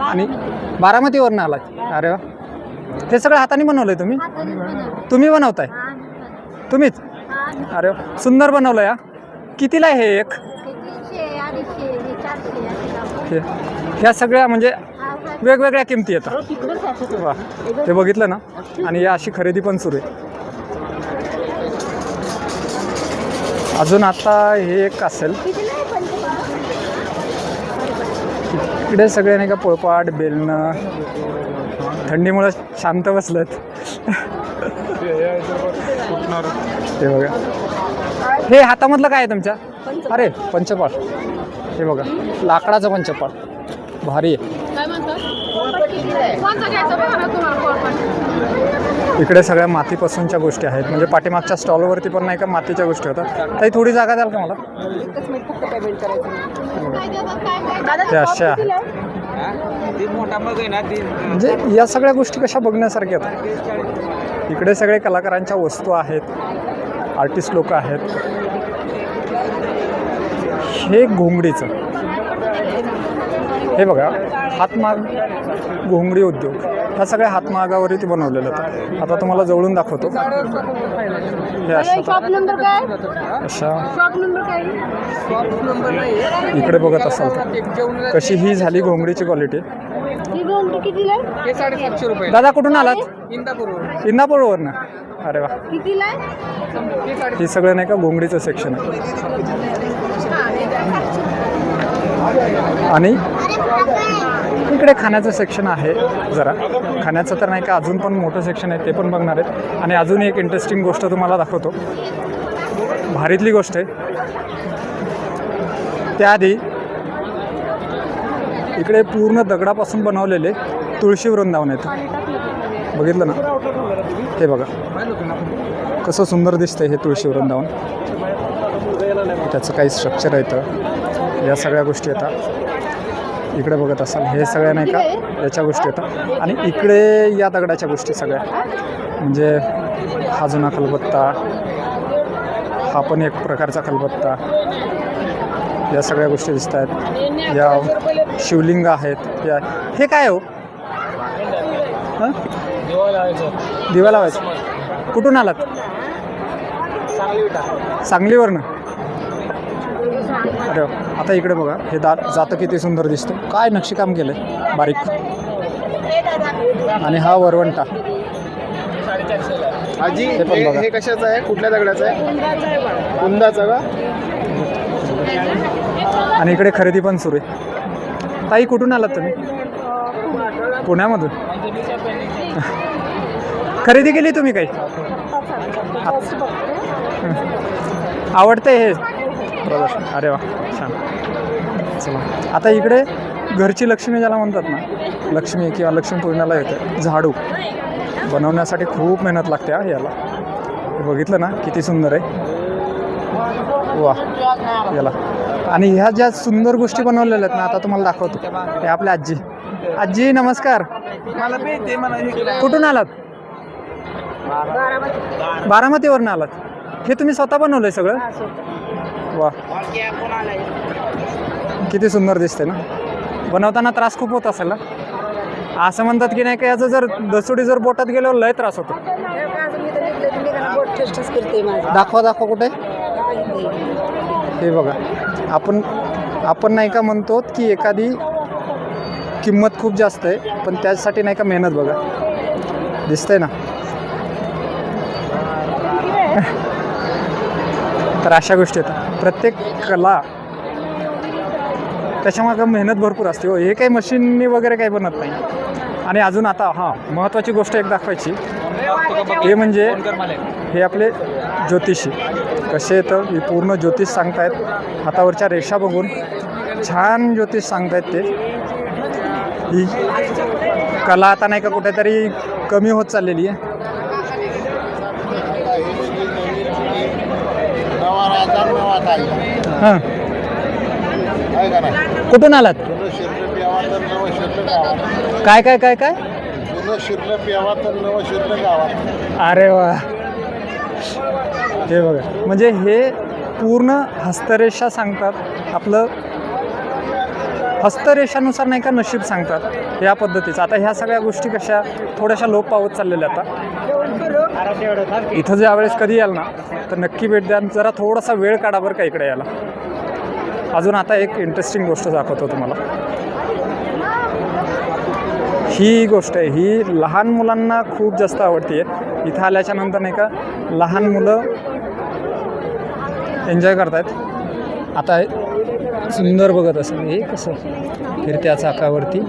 आणि बारामतीवरून आलात? अरे वा, हे सगळं हाताने बनवलंय तुम्ही? तुम्ही बनवताय? तुम्हीच? अरे वा, सुंदर बनवलं या. कितीला आहे हे एक? ह्या सगळ्या म्हणजे वेगवेगळ्या किमती येतात. वा, ते बघितलं ना. आणि या अशी खरेदी पण सुरू आहे. अजून आता हे एक असेल, इकडे सगळे नाही का पोळपाट, बेलणं, थंडीमुळे शांत बसलेत. हे बघा, हे हातामधलं काय आहे तुमच्या? अरे पंचपाळ. हे बघा, लाकडाचं पंचपाळ, भारी आहे. इकडे सगळ्या मातीपासूनच्या गोष्टी आहेत, म्हणजे पाठीमागच्या स्टॉलवरती पण नाही का मातीच्या गोष्टी होतात. ताई थोडी जागा द्याल का मला? ते अशा आहेत. म्हणजे या सगळ्या गोष्टी कशा बघण्यासारख्या आहेत. इकडे सगळे कलाकारांच्या वस्तू आहेत, आर्टिस्ट लोक आहेत. हे घोंगडीचं, हे बघा, हातमाग घोंगडी उद्योग, ह्या सगळ्या हातमागावरती बनवलेलं होतं. आता तुम्हाला जवळून दाखवतो. हे अशा इकडे बघत असाल तर कशी ही झाली घोंगडीची क्वालिटी. दादा कुठून आलात? इंदापूरवरनं. अरे वा, हे सगळं नाही का घोंगडीचं सेक्शन आहे. आणि इकडे खाण्याचं सेक्शन आहे. जरा खाण्याचं तर नाही का अजून पण मोठं सेक्शन आहे, ते पण बघणार आहेत. आणि अजून एक इंटरेस्टिंग गोष्ट तुम्हाला दाखवतो, भारीतली गोष्ट आहे. त्याआधी इकडे पूर्ण दगडापासून बनवलेले तुळशी वृंदावन आहेत. बघितलं ना? हे बघा कसं सुंदर दिसतंय हे तुळशी वृंदावन. त्याचं काही स्ट्रक्चर आहे तर या सगळ्या गोष्टी येतात. इकडे बघत असाल हे सगळ्या नाही का याच्या गोष्टी येतात. आणि इकडे या दगडाच्या गोष्टी सगळ्या, म्हणजे हा जुना खलबत्ता, हा पण एक प्रकारचा खलबत्ता, या सगळ्या गोष्टी दिसत आहेत. या शिवलिंग आहेत. या हे काय हो? हां, दिवा लावायचं. कुठून आलात? सांगलीवरनं. अरे आता इकडे बघा, हे जातं किती सुंदर दिसतं. काय नक्षीकाम केलं आहे बारीक. आणि हा वरवंटा. आजी हे पण बघा. हे कशाचं आहे? कुठल्या दगडाचं आहे? कुंदाचा का? आणि इकडे खरेदी पण सुरू आहे. ताई कुठून आलात तुम्ही? पुण्यामधून. खरेदी केली तुम्ही काही? आवडते हे प्रदर्शन? अरे वा, छान. चला आता इकडे घरची लक्ष्मी ज्याला म्हणतात ना, लक्ष्मी किंवा लक्ष्मीपूजनाला येते झाडू बनवण्यासाठी खूप मेहनत लागते. याला बघितलं ना किती सुंदर आहे. वा, याला. आणि ह्या ज्या सुंदर गोष्टी बनवलेल्या आहेत ना, आता तुम्हाला दाखवतो. हे आपल्या आजी. आजी नमस्कार. कुठून आलात? बारामतीवरून आलात. हे तुम्ही स्वतः बनवलंय सगळं? वा, किती सुंदर दिसते ना. बनवताना त्रास खूप होत असेल ना? असं म्हणतात की नाही का याचं जर दसुडी जर बोटात गेल्यावर लय त्रास होतो. दाखवा दाखवा कुठे. हे बघा, आपण नाही का म्हणतो की एखादी किंमत खूप जास्त आहे, पण त्यासाठी नाही का मेहनत बघा दिसतंय ना. तर अशा गोष्टी आहेत. प्रत्येक कला त्याच्यामागं मेहनत भरपूर असते हो. हे काही मशीननी वगैरे काही बनत नाही. आणि अजून आता महत्त्वाची गोष्ट एक दाखवायची, हे म्हणजे हे आपले ज्योतिषी कसे येतं, ही पूर्ण ज्योतिष सांगतायत. हातावरच्या रेषा बघून छान ज्योतिष सांगतायत ते. ही कला आता नाही का कुठेतरी कमी होत चाललेली आहे. हां, कुठून आलात? काय काय काय काय? अरे वा, हे बघा, म्हणजे हे पूर्ण हस्तरेषा सांगतात. आपलं हस्तरेषानुसार नाही का नशीब सांगतात या पद्धतीचं. आता ह्या सगळ्या गोष्टी कशा थोड्याशा लोप पावत चाललेल्या. आता इथं ज्यावेळेस कधी याल ना तर नक्की भेट द्या. जरा थोडासा वेळ काढा बरं का इकडे यायला. अजून आता एक इंटरेस्टिंग गोष्ट दाखवतो तुम्हाला. ही गोष्ट आहे, ही लहान मुलांना खूप जास्त आवडते. इथं आल्याच्या नंतर नाही का लहान मुलं एन्जॉय करतायत. आता सुंदर बघत असेल हे कसं फिरत्या चाकावरती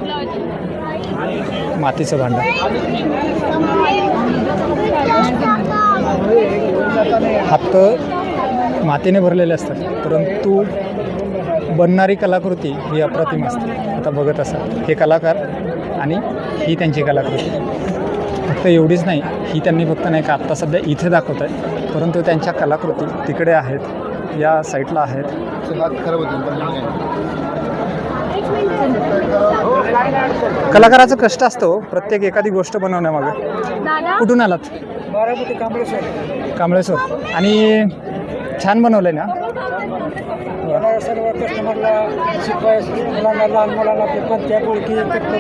मातीचं भांडं. हात मातीने भरलेले असतात, परंतु बनणारी कलाकृती ही अप्रतिम असते. आता बघत असाल हे कलाकार आणि ही त्यांची कलाकृती. फक्त एवढीच नाही, ही त्यांनी फक्त नाही का आत्ता सध्या इथे दाखवत आहे, परंतु त्यांच्या कलाकृती तिकडे आहेत, या साईडला आहेत. कलाकाराचं कष्ट असतं प्रत्येक एखादी गोष्ट बनवण्यामागं. कुठून आलात? बारामती कांबळेश्वर. आणि छान बनवलंय ना? सर्व कस्टमरला शिकवायचं, मुलांना लहान मुलांना ते पंत्या बोलकी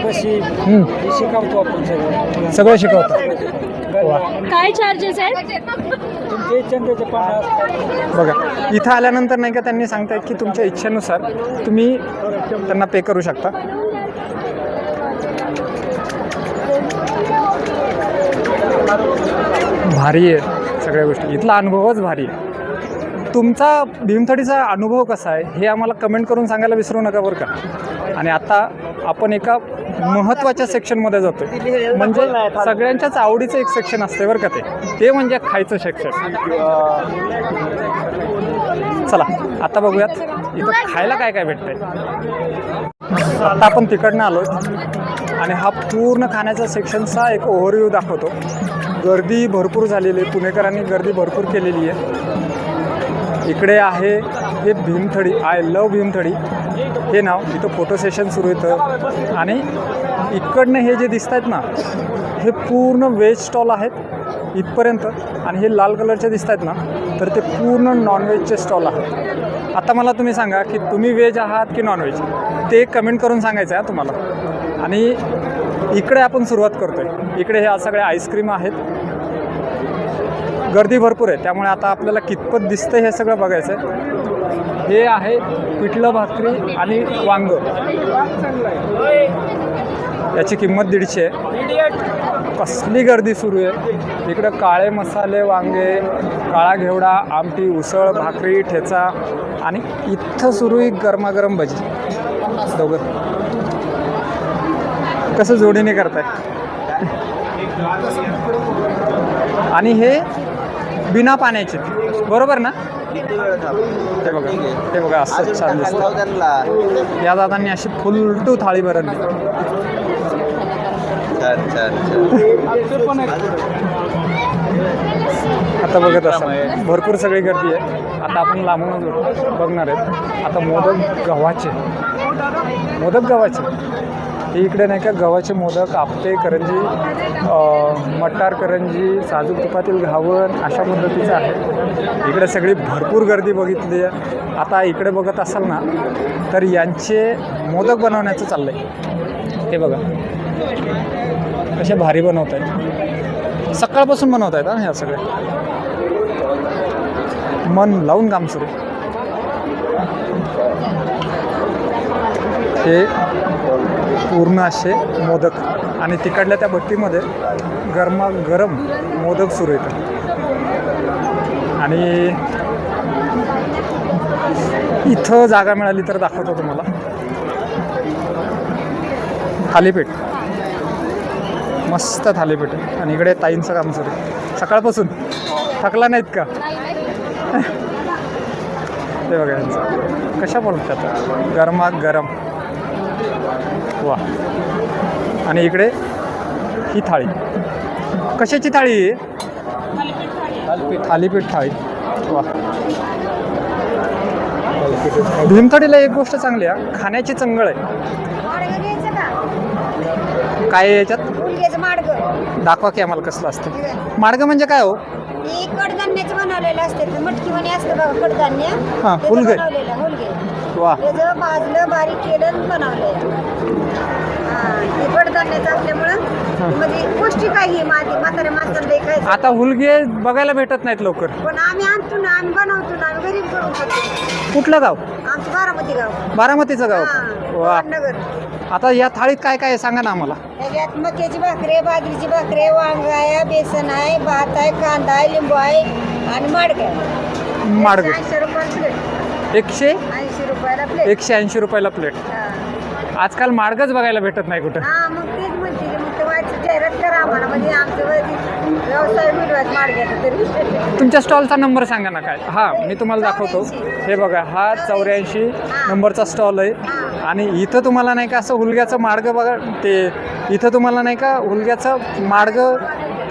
बशी हे शिकवतो आपण सगळं शिकवतो. वा, काय चार्जेस आहेत? तुमच्या इच्छेचे 50. बघा इथं आल्यानंतर नाही का त्यांनी सांगतायत की तुमच्या इच्छेनुसार तुम्ही त्यांना पे करू शकता. भारी आहे सगळ्या गोष्टी. इथला अनुभवच भारी आहे. तुमचा भीमथडीचा अनुभव कसा आहे हे आम्हाला कमेंट करून सांगायला विसरू नका बरं का. आणि आता आपण एका महत्त्वाच्या सेक्शनमध्ये जातो, म्हणजे सगळ्यांच्याच आवडीचं एक सेक्शन असते बरं का, ते म्हणजे खायचं सेक्शन. चला आता बघूयात इथं खायला काय काय भेटतंय. आता आपण तिकडनं आलो आणि हा पूर्ण खाण्याचा सेक्शनचा एक ओव्हरव्ह्यू दाखवतो. गर्दी भरपूर झालेली आहे, पुणेकरांनी गर्दी भरपूर केलेली आहे. इकडे आहे हे भीमथडी, आय लव भीमथडी हे नाव. इथं फोटो सेशन सुरू येतं. आणि इकडनं हे जे दिसत आहेत ना हे पूर्ण व्हेज स्टॉल आहेत इथपर्यंत. आणि हे लाल कलरचे दिसत आहेत ना तर ते पूर्ण नॉनव्हेजचे स्टॉल आहेत. आता मला तुम्ही सांगा की तुम्ही व्हेज आहात की नॉनव्हेज, ते कमेंट करून सांगायचं आहे तुम्हाला. आणि इकडे आपण सुरुवात करतो आहे. इकडे ह्या सगळ्या आईस्क्रीम आहेत. गर्दी भरपूर आहे, त्यामुळे आता आपल्याला कितपत दिसतं हे सगळं बघायचं आहे. हे आहे पिठलं भाकरी आणि वांग. याची किंमत 150 आहे. कसली गर्दी सुरू आहे. इकडं काळे मसाले वांगे, काळा घेवडा, आमटी, उसळ, भाकरी, ठेचा आणि इथं सुरू आहे गरमागरम भजी. दोघं कसं जोडीने करताय. आणि हे बिना पाण्याचे बरोबर ना? ते बघा असं छान दिसतं. या दादांनी अशी फुलटू थाळी भरली. आता बघत असाल भरपूर सगळी गर्दी आहे. आता आपण लांबूनच बघणार आहेत. आता मोदक गव्हाचे हे इकडे नाही का गव्हाचे मोदक, आपटे, करंजी, मटार करंजी, साजूक तुपातील घावण अशा पद्धतीचं आहे. इकडे सगळी भरपूर गर्दी बघितली आहे. आता इकडे बघत असाल ना तर यांचे मोदक बनवण्याचं चाललं आहे. हे बघा कसे भारी बनवत आहेत. सकाळपासून बनवत आहेत ह्या सगळ्या. मन लावून काम सुरू. हे पूर्ण असे मोदक आणि तिकडल्या त्या भट्टीमध्ये गरमागरम मोदक सुरू येतात. आणि इथं जागा मिळाली तर दाखवतो तुम्हाला. थालीपीठ, मस्त थालीपीठ आहे. आणि इकडे ताईंचं काम सुरू आहे सकाळपासून. थकला नाहीत का? ते बघा यांचं कशा बोलतात, गरमात गरम. वा. आणि इकडे ही थाळी, कशाची थाळी आहे? थालीपीठ थाळी. वा. भीमथडीला एक गोष्ट चांगली आहे, खाण्याची चंगळ आहे. माडगं घ्यायचं का? काय आहे याच्यात? हुलग्याचं माडगं. दाखवा की आम्हाला कसलं असतं माडगं. म्हणजे काय हो? हे कडधान्याचं बनवलेलं असते, मटकी म्हणे असतं बघा कडधान्य. हां, त्याचं हुलगे. बनवलेलं हुलगे. वा. त्याचं भाजलं, बारीक केलं आणि बनवलंय. ते कडधान्याचं असल्यामुळं म्हणजे पौष्टिक आहे ही म्हाताऱ्या माणसाला खायचं. आता हुलगे बघायला भेटत नाहीत लवकर. पण आम्ही आणतो ना, आम्ही बनवतो ना, आम्ही घरी करून खातो. कुठलं गाव? आमचं बारामती गाव. बारामतीचं गाव. वा. नगर. आता या थाळीत काय काय आहे सांगा ना आम्हाला. त्याच्यात मक्याची भाकरी, बाजरीची भाकरी, वांग आहे, बेसन आहे, भात आहे, कांदा आहे, लिंबू आहे आणि माडगं आहे. माडगं 80 रुपयाला प्लेट. 180 रुपयाला प्लेट. 180 रुपयाला प्लेट. आजकाल माडगंच बघायला भेटत नाही कुठं. हा, मग तेच म्हणते मग ते व्हायचं जाहिरात करा आम्हाला, म्हणजे आमचं व्यवसाय मिळवायचं माडग्याचा तरी. तुमच्या स्टॉलचा नंबर सांगा ना काय. हां, मी तुम्हाला दाखवतो. हे बघा, हा 84 नंबरचा स्टॉल आहे. आणि इथं तुम्हाला नाही का असं हुलग्याचं माडगं बघा, ते इथं तुम्हाला नाही का हुलग्याचं माडगं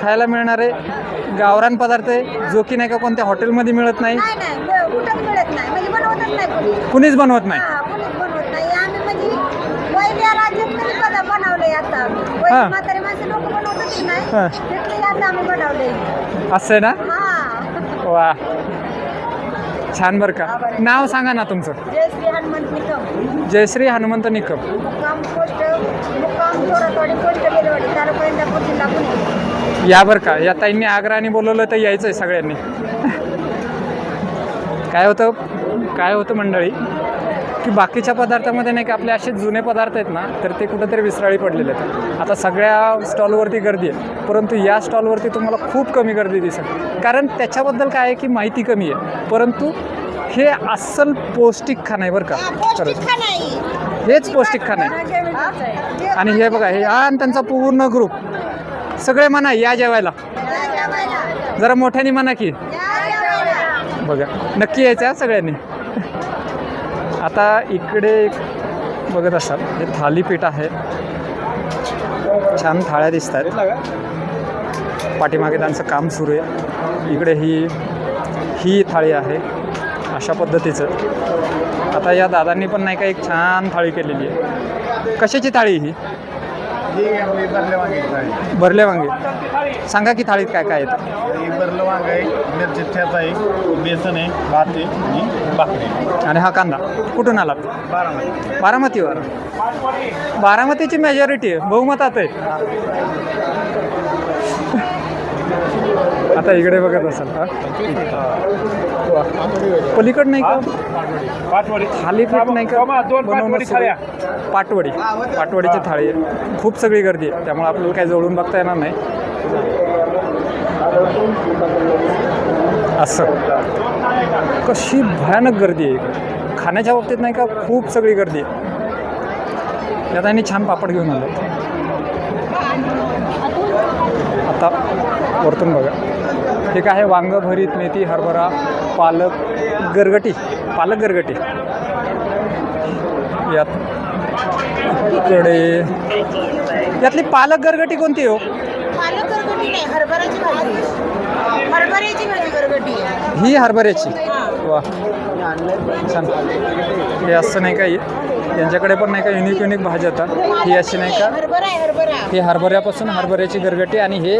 खायला मिळणार आहे. गावरान पदार्थ आहे, जो की नाही का कोणत्या हॉटेलमध्ये मिळत नाही. नाही कुठंच मिळत नाही, म्हणजे बनवतच नाही कोणी. कुणीच बनवत नाही. कोणीच बनवत नाही. आम्ही म्हणजे पहिल्या राज्यात तरी पदार्थ बनवलंय. आता हां. म्हातारे माणसं लोक बनवतच नाही, हां. तिथले आता आम्ही बनवलंय. असं आहे ना. हा. वा, छान बरं का. नाव सांगा ना तुमचं. जयश्री हनुमंत निकम. जयश्री हनुमंत निकम. मुक्काम थोडा पोस्ट गेलवाडी, तालुका इंदापूर, जिल्हा पुणे. या बरं का, या ताईंनी आग्रहाने बोलवलं तर यायचं आहे सगळ्यांनी. काय होतं मंडळी, की बाकीच्या पदार्थामध्ये नाही का आपले असे जुने पदार्थ आहेत ना, तर ते कुठंतरी विसराळी पडलेले आहेत. आता सगळ्या स्टॉलवरती गर्दी आहे, परंतु या स्टॉलवरती तुम्हाला खूप कमी गर्दी दिसेल. कारण त्याच्याबद्दल काय आहे की माहिती कमी आहे, परंतु हे अस्सल पौष्टिक खाणं आहे बरं का. खरंच हेच पौष्टिक खाणं आहे. आणि हे बघा, हे आणि त्यांचा पूर्ण ग्रुप सगळे म्हणा या जेवायला. जरा मोठ्याने म्हणा की बघा, नक्की यायचं सगळ्यांनी. आता इकडे बघत असाल, हे थालीपीठ आहे. छान थाळ्या दिसत आहेत. पाठीमागे त्यांचं काम सुरू आहे. इकडे ही थाळी आहे अशा पद्धतीचं. आता या दादांनी पण नाही का एक छान थाळी केलेली आहे. कशाची थाळी ही? भरले वांगे. सांगा की थाळीत काय काय येतं. भरलं वांग आहे, मिरची ठेचा आहे, बेसन आहे, भात आहे आणि भाकरी. आणि हा कांदा कुठून आला? बारामती. बारामतीवर. बारामतीची मेजॉरिटी आहे, बहुमतात आहे. आता इकडे बघत असाल पलीकड नाही का थालीपीठ नाही का बनवणं सुरू आहे. पाटवडीची थाळी आहे. खूप सगळी गर्दी आहे, त्यामुळे आपल्याला काही जवळून बघता येणार नाही. असं कशी भयानक गर्दी आहे इकडे खाण्याच्या बाबतीत नाही का. खूप सगळी गर्दी आहे. यात आणि छान पापड घेऊन आलो. आता वरतून बघा, हे काय आहे, वांग भरीत, मेथी, हरभरा, पालक गरगटी. यात इकडे यातली पालक गरगटी कोणती हो? पालक गरगटी नाही, हरभऱ्याची भाजी. हरभऱ्याची भाजी गरगटी आहे. ही हरभऱ्याची. वा, छान. हे असं नाही काही, त्यांच्याकडे पण नाही का युनिक भाज्या येतात. ही अशी नाही का, हरभरा. हे हरभऱ्यापासून हरभऱ्याची गरगटी आणि हे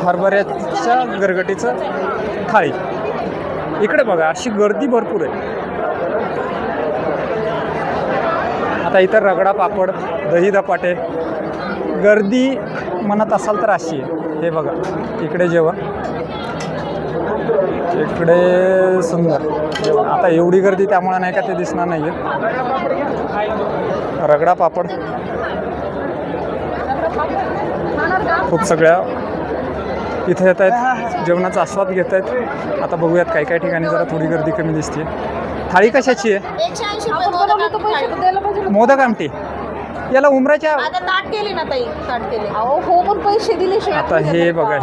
हरभऱ्याच्या गरगटीचं थाळी. इकडे बघा, अशी गर्दी भरपूर आहे. आता इतर रगडा पापड, दही धपाटे. गर्दी म्हणत असाल तर अशी आहे. हे बघा, इकडे जेवण, इकडे सुंदर जेवण. आता एवढी गर्दी त्यामुळे नाही का ते दिसणार नाही आहे. रगडा पापड खूप सगळ्या इथे येत आहेत, जेवणाचा आस्वाद घेत आहेत. आता बघूयात काही काही ठिकाणी जरा थोडी गर्दी कमी दिसते. थाळी कशाची आहे? 180 रुपये मोदक आमटी. याला उमराच्या आता ताट केली ना ताई, ताट केली. अहो हो, पण पैसे दिले शिवाय आता हे बघा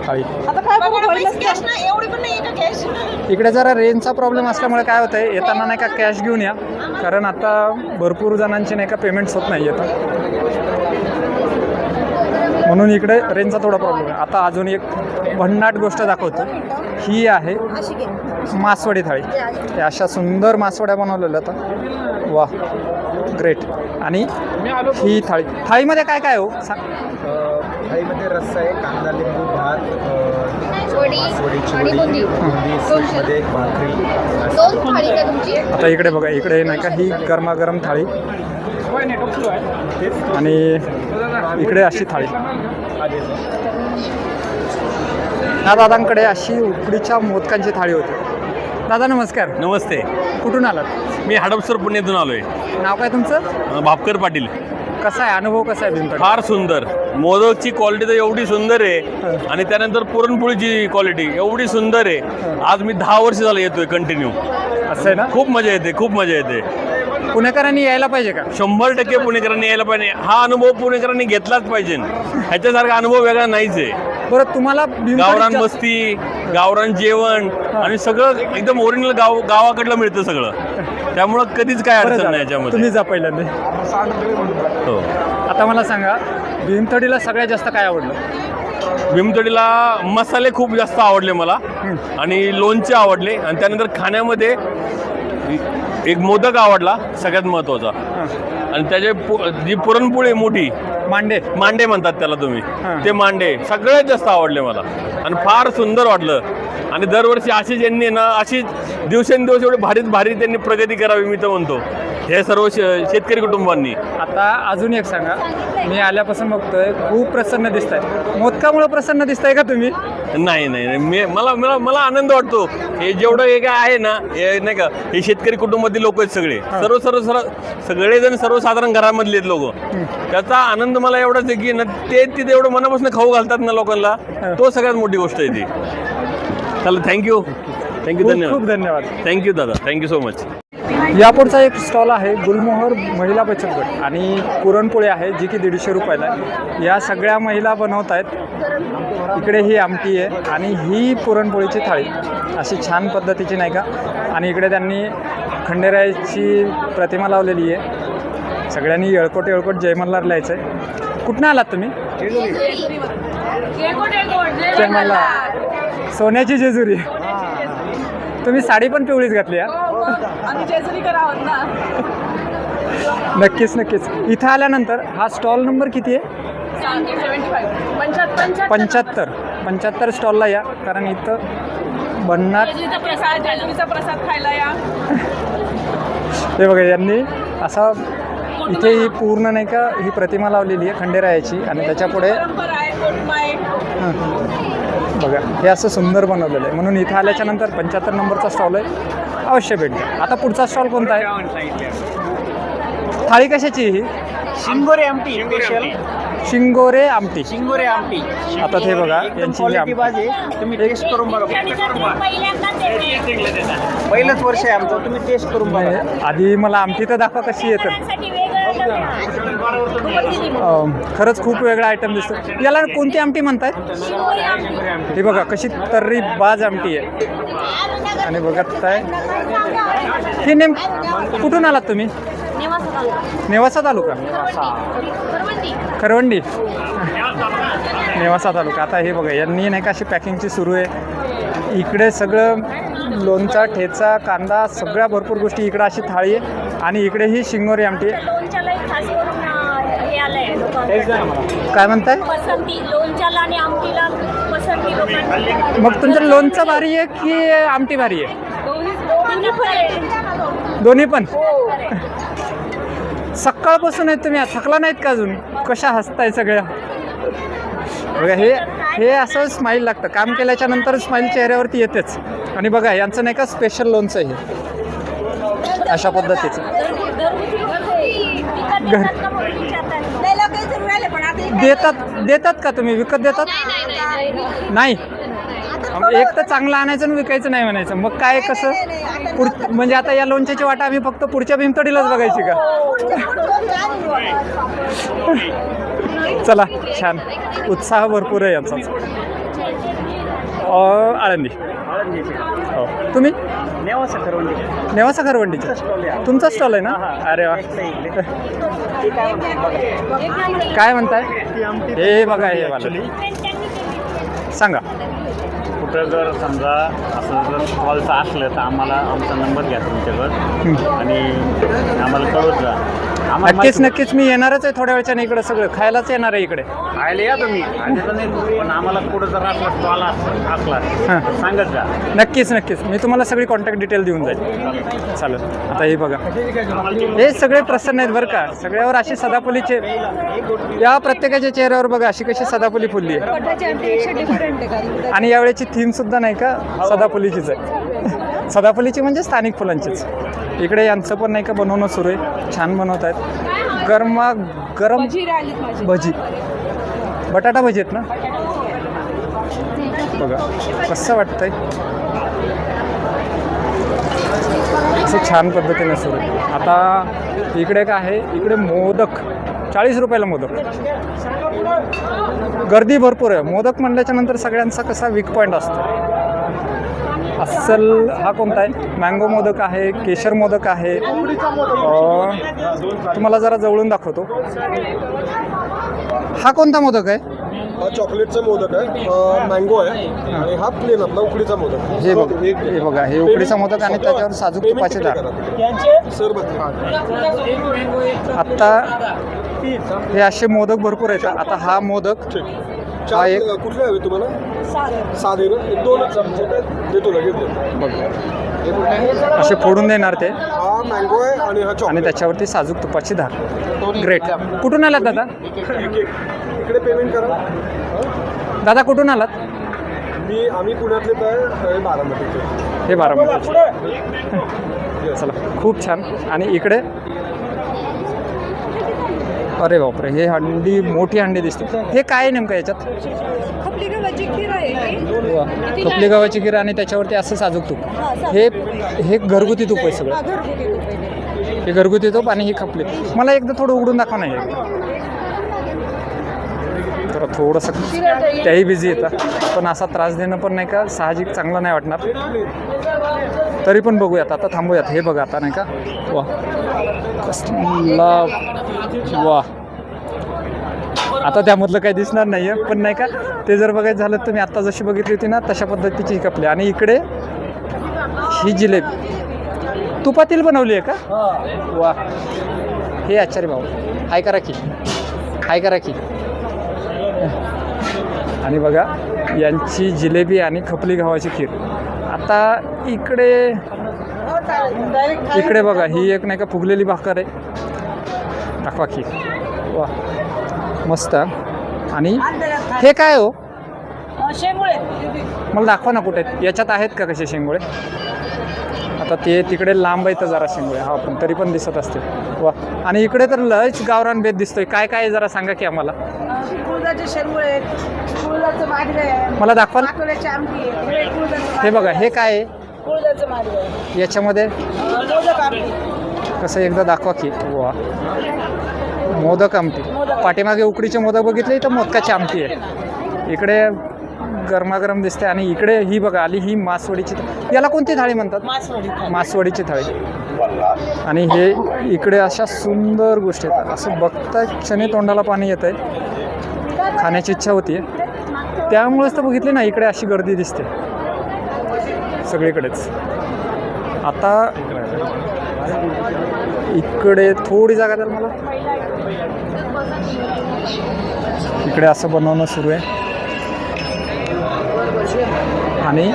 थाळी. आता काय बघा, कॅश ना एवढी पण नाही का कॅश. इकडे जरा रेंजचा प्रॉब्लेम असल्यामुळे काय होतं आहे, येताना नाही का कॅश घेऊन या, कारण आता भरपूर जणांची नाही का पेमेंट्स होत नाही येतं, म्हणून इकडे रेंजचा थोडा प्रॉब्लेम आहे. आता अजून एक भन्नाट गोष्ट दाखवतो. ही आहे मासवडी थाळी. हे अशा सुंदर मासवड्या बनवलेल्या आता, वा ग्रेट. आणि ही थाळीमध्ये काय काय हो सांग. थाळीमध्ये रस्सा आहे, कांदा, लिंबू, भात, बुंदी, एक भाकरी. दोन थाळी का तुमची? आता इकडे बघा, इकडे नाही का ही गरमागरम थाळी आणि इकडे अशी थाळी. ह्या दादांकडे अशी उकडीच्या मोदकांची थाळी होती. दादा नमस्कार. नमस्ते, कुठून आलात? मी हडपसर पुण्यातून आलोय. नाव काय तुमचं? भापकर पाटील. कसा आहे अनुभव, कसा आहे भीमथडी? फार सुंदर. मोदकची क्वालिटी तर एवढी सुंदर आहे आणि त्यानंतर पुरणपोळीची क्वालिटी एवढी सुंदर आहे. आज मी 10 वर्ष झालं येतोय कंटिन्यू. असं आहे ना, खूप मजा येते, खूप मजा येते. पुणेकरांनी यायला पाहिजे का? 100% पुणेकरांनी यायला पाहिजे. हा अनुभव पुणेकरांनी घेतलाच पाहिजे. ह्याच्यासारखा अनुभव वेगळा नाहीच आहे. बरं तुम्हाला गावरान मस्ती, गावरान जेवण आणि सगळं एकदम ओरिजिनल गावाकडलं मिळतं सगळं. त्यामुळं कधीच काय अडचण नाही याच्यामध्ये. तुम्ही जा पहिल्यांदा. हो. आता मला सांगा, भीमथडीला सगळ्यात जास्त काय आवडलं? भीमथडीला मसाले खूप जास्त आवडले मला आणि लोणचे आवडले आणि त्यानंतर खाण्यामध्ये एक मोदक आवडला सगळ्यात महत्त्वाचा आणि त्याचे जी पुरणपोळी मोठी मांडे म्हणतात त्याला तुम्ही, ते मांडे सगळ्यात जास्त आवडले मला आणि फार सुंदर वाटलं. आणि दरवर्षी अशीच यांनी ना अशी दिवसेंदिवस एवढे भारी त्यांनी प्रगती करावी मी तर म्हणतो, हे सर्व शेतकरी कुटुंबांनी. आता अजून एक सांगा, मी आल्यापासून बघतोय खूप प्रसन्न दिसत आहे. मोदकामुळे प्रसन्न दिसताय का तुम्ही? नाही मला आनंद वाटतो. हे जेवढं हे काय आहे ना, हे नाही का, हे शेतकरी कुटुंबातील लोक आहेत सगळे, सगळेजण सर्वसाधारण घरामधले आहेत लोक. त्याचा आनंद मला एवढाच आहे की ना, ते तिथे एवढं मनापासून खाऊ घालतात ना लोकांना, तो सगळ्यात मोठी गोष्ट आहे ती. चला, थँक्यू, धन्यवाद. खूप धन्यवाद. थँक्यू दादा, थँक्यू सो मच. यापुढचा एक स्टॉल आहे गुलमोहर महिला बचत गट आणि पुरणपोळी आहे जी की 150 रुपयाला आहे. या सगळ्या महिला बनवत आहेत. इकडे ही आमटी आहे आणि ही पुरणपोळीची थाळी अशी छान पद्धतीची नाही का. आणि इकडे त्यांनी खंडेरायाची प्रतिमा लावलेली आहे. सगळ्यांनी येळकोट जय मल्हार लिहायचं आहे. कुठनं आलात तुम्ही? जय मल्हार. सोन्याची जेजुरी. तुम्ही साडी पण पिवळीच घातली आहे. नक्कीच. इथं आल्यानंतर हा स्टॉल नंबर किती आहे? 75 स्टॉलला या, कारण इथं बनणार. प्रसाद खायला या. हे बघा, यांनी असा इथे ही पूर्ण नाही का ही प्रतिमा लावलेली आहे खंडेरायाची आणि त्याच्या पुढे बघा हे असं सुंदर बनवलेलं आहे. म्हणून इथं आल्याच्या नंतर 75 नंबरचा स्टॉल आहे, अवश्य भेट द्या. आता पुढचा स्टॉल कोणता आहे? थाळी कशाची ही? शिंगोरे आमटी. शिंगोरे आमटी. आता ते बघा यांची आमटी. तुम्ही टेस्ट करून बघा. पहिलंच वर्ष आहे आमचं, तुम्ही टेस्ट करून बघा. आधी मला आमटी तर दाखवा कशी येतं. खरंच खूप वेगळा आयटम दिसतो. याला कोणती आमटी म्हणताय? ही बघा कशी तर्री बाज आमटी आहे. आणि बघत आहे हे कुठून आलात तुम्ही? नेवासा तालुका. करवंडी. नेवासा तालुका. आता हे बघा यांनी नाही का अशी पॅकिंगची सुरू आहे. इकडे सगळं लोणचा, ठेचा, कांदा, सगळ्या भरपूर गोष्टी. इकडे अशी थाळी आहे आणि इकडे ही शिंगोरी आमटी आहे. काय म्हणताय? मग तुमचं लोणचं भारी आहे की आमटी भारी आहे? दोन्ही पण. सकाळपासून आहेत तुम्ही, थकला नाहीत का अजून? कशा हसताय सगळ्या बघा. हे असं स्माईल लागतं. काम केल्याच्या नंतर स्माईल चेहऱ्यावरती येतेच. आणि बघा यांचं नाही का स्पेशल लोणचं हे अशा पद्धतीचं. देतात का तुम्ही? विकत देतात? नाही. एक तर चांगलं आणायचं आणि विकायचं नाही म्हणायचं, मग काय कसं म्हणजे आता या लोणच्याची वाटा आम्ही फक्त पुढच्या भीमतडीलाच बघायची का? चला छान, उत्साह भरपूर आहे यांचा. आळंदी हो, तुम्ही नेवासा खरवंडीचे तुमचा स्टॉल आहे ना? अरे वा, काय म्हणताय? हे बघा, हे मला सांगा. कुठं जर समजा असं जर कॉलचं असलं तर आम्हाला आमचा नंबर घ्या तुमच्याकडं आणि आम्हाला कळवत जा. नक्कीच मी येणारच आहे थोड्या वेळच्याने इकडे, सगळं खायलाच येणार आहे इकडे. खायला या तुम्ही, पण आम्हाला कुठं जर असला स्टॉल असला तर सांगत जा. नक्कीच मी तुम्हाला सगळी कॉन्टॅक्ट डिटेल देऊन जाईल. चालेल. आता हे बघा, हे सगळे प्रसन्न आहेत बरं का, सगळ्यावर अशी सदाफुलीचे, या प्रत्येकाच्या चेहऱ्यावर बघा अशी कशी सदाफुली फुलली आहे. आणि यावेळेची थीम सुद्धा नाही का सदाफुलीचीच आहे. सदाफुलीची म्हणजे स्थानिक फुलांचीच. इकडे यांचं पण नाही का बनवणं सुरू आहे, छान बनवत आहेत. गरम भजी, बटाटा भजी आहेत ना, बघा कसं वाटतंय. असं छान पद्धतीने सुरू आहे. आता इकडे काय आहे, इकडे मोदक 40 रुपयाला मोदक, गर्दी भरपूर आहे. मोदक म्हणल्याच्या नंतर सगळ्यांचा कसा वीक पॉईंट असतो. अस्सल हा कोणता आहे? मँगो मोदक आहे, केशर मोदक आहे. तुम्हाला जरा जवळून दाखवतो. हा कोणता मोदक आहे? हा चॉकलेटचा मोदक आहे, मँगो आहे आणि हा प्लेन आपला उकडीचा मोदक. हे बघा, हे उकडीचा मोदक आणि त्याच्यावर साजूक तुपाचे डाळ. आत्ता हे असे मोदक भरपूर आहेत. आता हा मोदक हा एक कुठले हवे तुम्हाला? साधे ना, 2 चमचे देतो लगेच. असे फोडून देणार ते. हा मँगो आहे आणि हा आणि त्याच्यावरती साजूक तुपाची धार. ग्रेट. कुठून आलात दादा? इकडे पेमेंट करा. दादा कुठून आलात? आम्ही पुण्यातलेच आहे, बारामतीचे. हे बारामती. चला खूप छान. आणि इकडे अरे बापरे, हे हंडी, मोठी हंडी दिसते. हे काय आहे नेमकं याच्यात? खपली गव्हाची खीर आहे. वा, खपली गव्हाची खीर आणि त्याच्यावरती असं साजूक तूप. हे घरगुती तूप आहे सगळं. हे घरगुती तूप आणि ही खपली. मला एकदा थोडं उघडून दाखवा नाही तर थोडंसं, त्याही बिझी येतं, पण असा त्रास देणं पण नाही का साहजिक चांगलं नाही वाटणार. तरी पण बघूयात, आता थांबूयात. हे बघा आता नाही का, वा कसला, वा आता त्यामधलं काही दिसणार नाही आहे, पण नाही का ते जर बघायचं झालं तर मी आत्ता जशी बघितली होती ना तशा पद्धतीची ही कपली. आणि इकडे ही जिलेबी तुपातील बनवली आहे का? वा, हे आचार्य भाऊ हाय करा की. आणि बघा यांची जिलेबी आणि खपली गव्हाची खीर. आता इकडे बघा, ही एक नाही का फुगलेली भाकर आहे. दाखवा खीर. वा मस्त. आणि हे काय हो? शेंगुळे. मला दाखवा ना कुठे याच्यात आहेत का कसे शेंगुळे? आता ते तिकडे लांब आहे तर जरा शेंगुळे, हा पण तरी पण दिसत असते. वा. आणि इकडे तर लयच गावरान भेद दिसतोय. काय काय जरा सांगा की आम्हाला. कुळदाचे शेंगुळे, कुळदाचं माडगं आहे, मला दाखवा. आठवड्याची आमटी आहे. हे बघा, हे काय आहे? कुळदाचं माडगं आहे. याच्यामध्ये मोदक आमटी. कसं एकदा दाखवा की. वा, मोदक आमटी. पाठीमागे उकडीचे मोदक बघितले, तर मोदकाची आमटी आहे. इकडे गरमागरम दिसते. आणि इकडे ही बघा आली, ही मासवडीची. याला कोणती थाळी म्हणतात? मासवडीची थाळी. आणि हे इकडे अशा सुंदर गोष्टी आहेत. असं बघता क्षणी तोंडाला पाणी येत आहे, खाण्याची इच्छा होती. त्यामुळेच तर बघितली ना इकडे अशी गर्दी दिसते सगळीकडेच. आता इकडे थोडी जागा द्याल मला. इकडे असं बनवणं सुरू आहे. आणि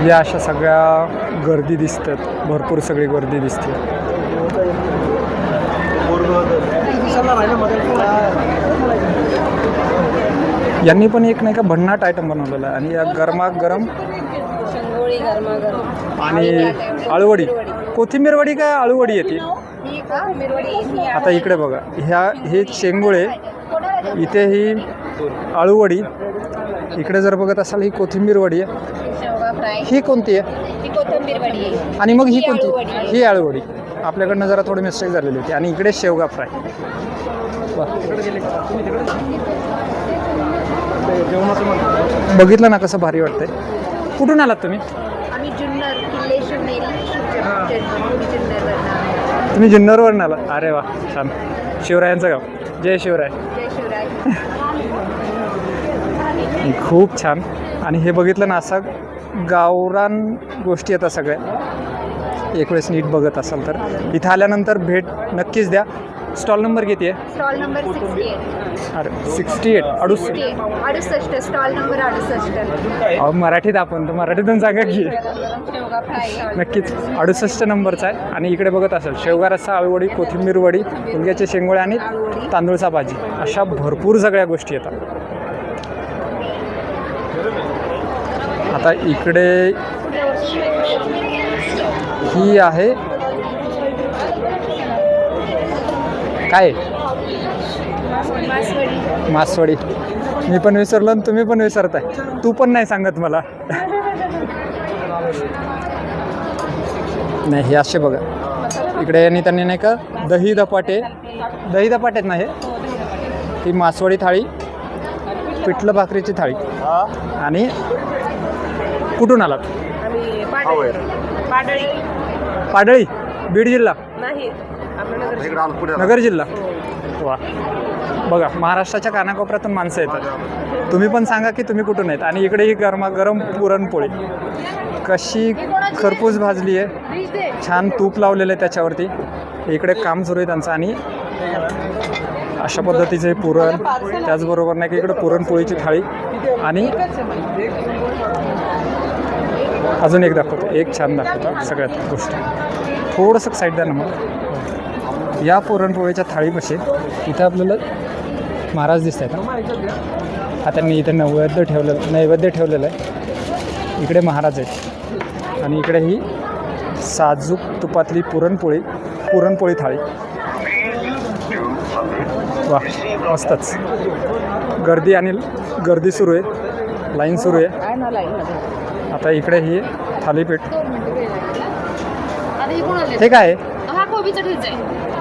या अशा सगळ्या गर्दी दिसतात, भरपूर सगळी गर्दी दिसते. यांनी पण एक नाही का भन्नाट आयटम बनवलेला आहे. आणि या गरमागरम आणि आळूवडी, कोथिंबीर वडी काय आळूवडी येते. आता इकडे बघा, हे शेंगुळे, इथे ही आळूवडी इकडे जर बघत असाल ही कोथिंबीर वडी आहे. शेवगा फ्राय, ही कोणती आहे ही कोथिंबीर वडी आहे. आणि मग ही ही कोणती? आळूवडी. ही आळूवडी. आपल्याकडनं जरा थोडी मिस्टेक झालेली होती. आणि इकडे शेवगा फ्राय. बघितलं ना कसं भारी वाटतंय. कुठून आलात तुम्ही? आम्ही जुन्नर, किल्ले शिवनेरी, जुन्नरवरनं. तुम्ही जुन्नरवरून आलात? अरे वा, छान. शिवरायांचं गाव. जय शिवराय. जय शिवराय. खूप छान. आणि हे बघितलं ना असं गावरान गोष्टी येतात सगळ्या. एक वेळेस नीट बघत असाल तर इथं आल्यानंतर भेट नक्कीच द्या. स्टॉल नंबर किती आहे? Stall number 68. अरे 68 68. 68 स्टॉल नंबर 68. अहो मराठीत आपण तर मराठीतून सांगा की. शेवगा फ्राय. नक्कीच 68 नंबरचा आहे. आणि इकडे बघत असाल शेवगा रस्सा, आळूवडी, कोथिंबीर वडी, मुलग्याचे शेंगोळे आणि तांदूळचा भाजी अशा भरपूर सगळ्या गोष्टी येतात. आता इकडे ही आहे काय? मासवडी. मी पण विसरलो आणि तुम्ही पण विसरताय. तू पण नाही सांगत मला. नाही हे असे बघा इकडे यांनी त्यांनी नाही का दही धपाटे आहेत ना हे. ती मासवडी थाळी, पिठलं भाकरीची थाळी. आणि कुठून आलात? पाडळी, बीड जिल्हा? नगर जिल्हा. वा, बघा महाराष्ट्राच्या कानाकोपऱ्यातून माणसं येतात. तुम्ही पण सांगा की तुम्ही कुठून आहेत. आणि इकडे ही गरमागरम पुरणपोळी कशी खरपूस भाजली आहे, छान तूप लावलेलं आहे त्याच्यावरती. इकडे काम सुरू आहे त्यांचं. आणि अशा पद्धतीचे पुरण, त्याचबरोबर नाही की इकडे पुरणपोळीची थाळी. आणि अजून एक दाखवतो, एक छान दाखवतो सगळ्यात गोष्ट. थोडंसं साईड द्या ना मग. या पुरणपोळीच्या थाळीपाशी इथं आपल्याला महाराज दिसत आहेत. हा त्यांनी इथं नैवेद्य ठेवलेलं आहे. इकडे महाराज आहेत. आणि इकडे ही साजूक तुपातली पुरणपोळी थाळी. वा, मस्तच. गर्दी सुरू आहे, लाईन सुरू आहे. आता इकडे ही थालीपीठ. हे काय आहे?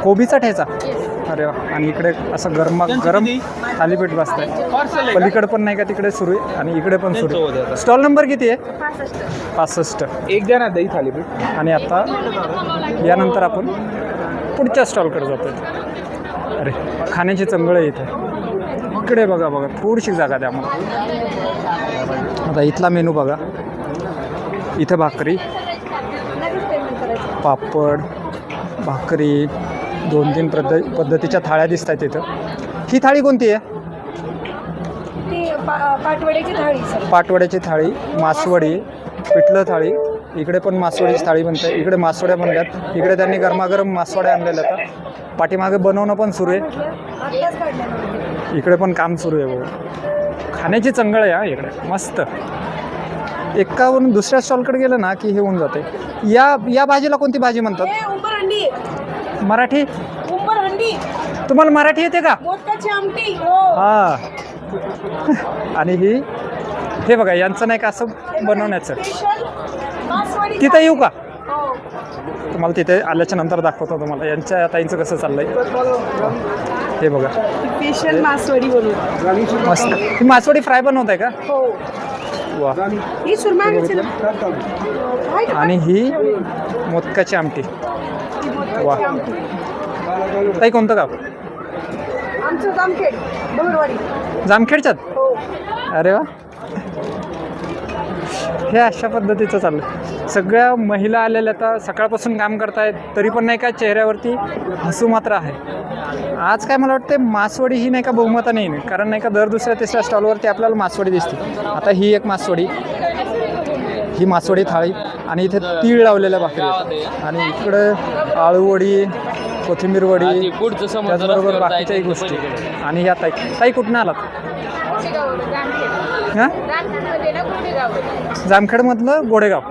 कोबीचा ठेचा. अरे वा. आणि इकडे असं गरम थालीपीठ बसत आहे. पलीकडे पण नाही का तिकडे सुरू आहे आणि इकडे पण सुरू आहे. स्टॉल नंबर किती आहे? 65. एक द्या ना दही थालीपीठ. आणि आता यानंतर आपण पुढच्या स्टॉलकडे जातो. अरे खाण्याची चंगळ आहे इथे. इकडे बघा थोडीशी जागा द्या मला. आता इथला मेनू बघा. इथं भाकरी, पापड, भाकरी, 2-3 पद्धतीच्या थाळ्या दिसत आहेत इथं. ही थाळी कोणती आहे? पाटवड्याची थाळी सर. पाटवड्याची थाळी, मासवडी, पिठलं थाळी. इकडे पण मासवडीची थाळी बनते. इकडे मासवड्या बनल्यात. इकडे त्यांनी गरमागरम मासवड्या आणलेल्या आहेत. पाठीमागे बनवणं पण सुरू आहे. इकडे पण काम सुरू आहे बघा. खाण्याची चंगळ आहे हा इकडे मस्त. एकावरून दुसऱ्या स्टॉलकडे गेलं ना की हे होऊन जाते. या भाजीला कोणती भाजी म्हणतात? उंबरहंडी. मराठी? उंबरहंडी. तुम्हाला मराठी येते का? मोदकाची आमटी. हां. आणि हे बघा यांचं नाही का असं बनवण्याचं. तिथं येऊ का? तुम्हाला तिथे आल्याच्या नंतर दाखवतो तुम्हाला यांच्या ताईंचं कसं चाललंय. हे बघा स्पेशल मासवडी बनवतो. मस्त. ही मासवडी फ्राय बनवत आहे का? हो. वा. ही सुरमई. आणि ही मोदकाची आमटी. वा. ताई कोणतं गाव? आमचं जामखेड, डोंगरवाडी. जामखेडच्यात? हो. अरे वा. हे अशा पद्धतीचं चाललं. सगळ्या महिला आलेल्या आता सकाळपासून काम करतायत तरी पण नाही का चेहऱ्यावरती हसू मात्र आहे. आज काय मला वाटतं मासवडी ही नाही का बहुमताने येईल. कारण नाही का दर दुसऱ्या तिसऱ्या स्टॉलवरती आपल्याला मासवडी दिसते. आता ही एक मासवडी, ही मासवडी थाळी. आणि इथे तीळ लावलेल्या भाकरी. आणि इकडं आळूवडी, कोथिंबीर वडी, त्याचबरोबर बाकीच्याही गोष्टी. आणि ह्या ताई कुठून आलात? हां, जामखेडमधलं गोडेगाव.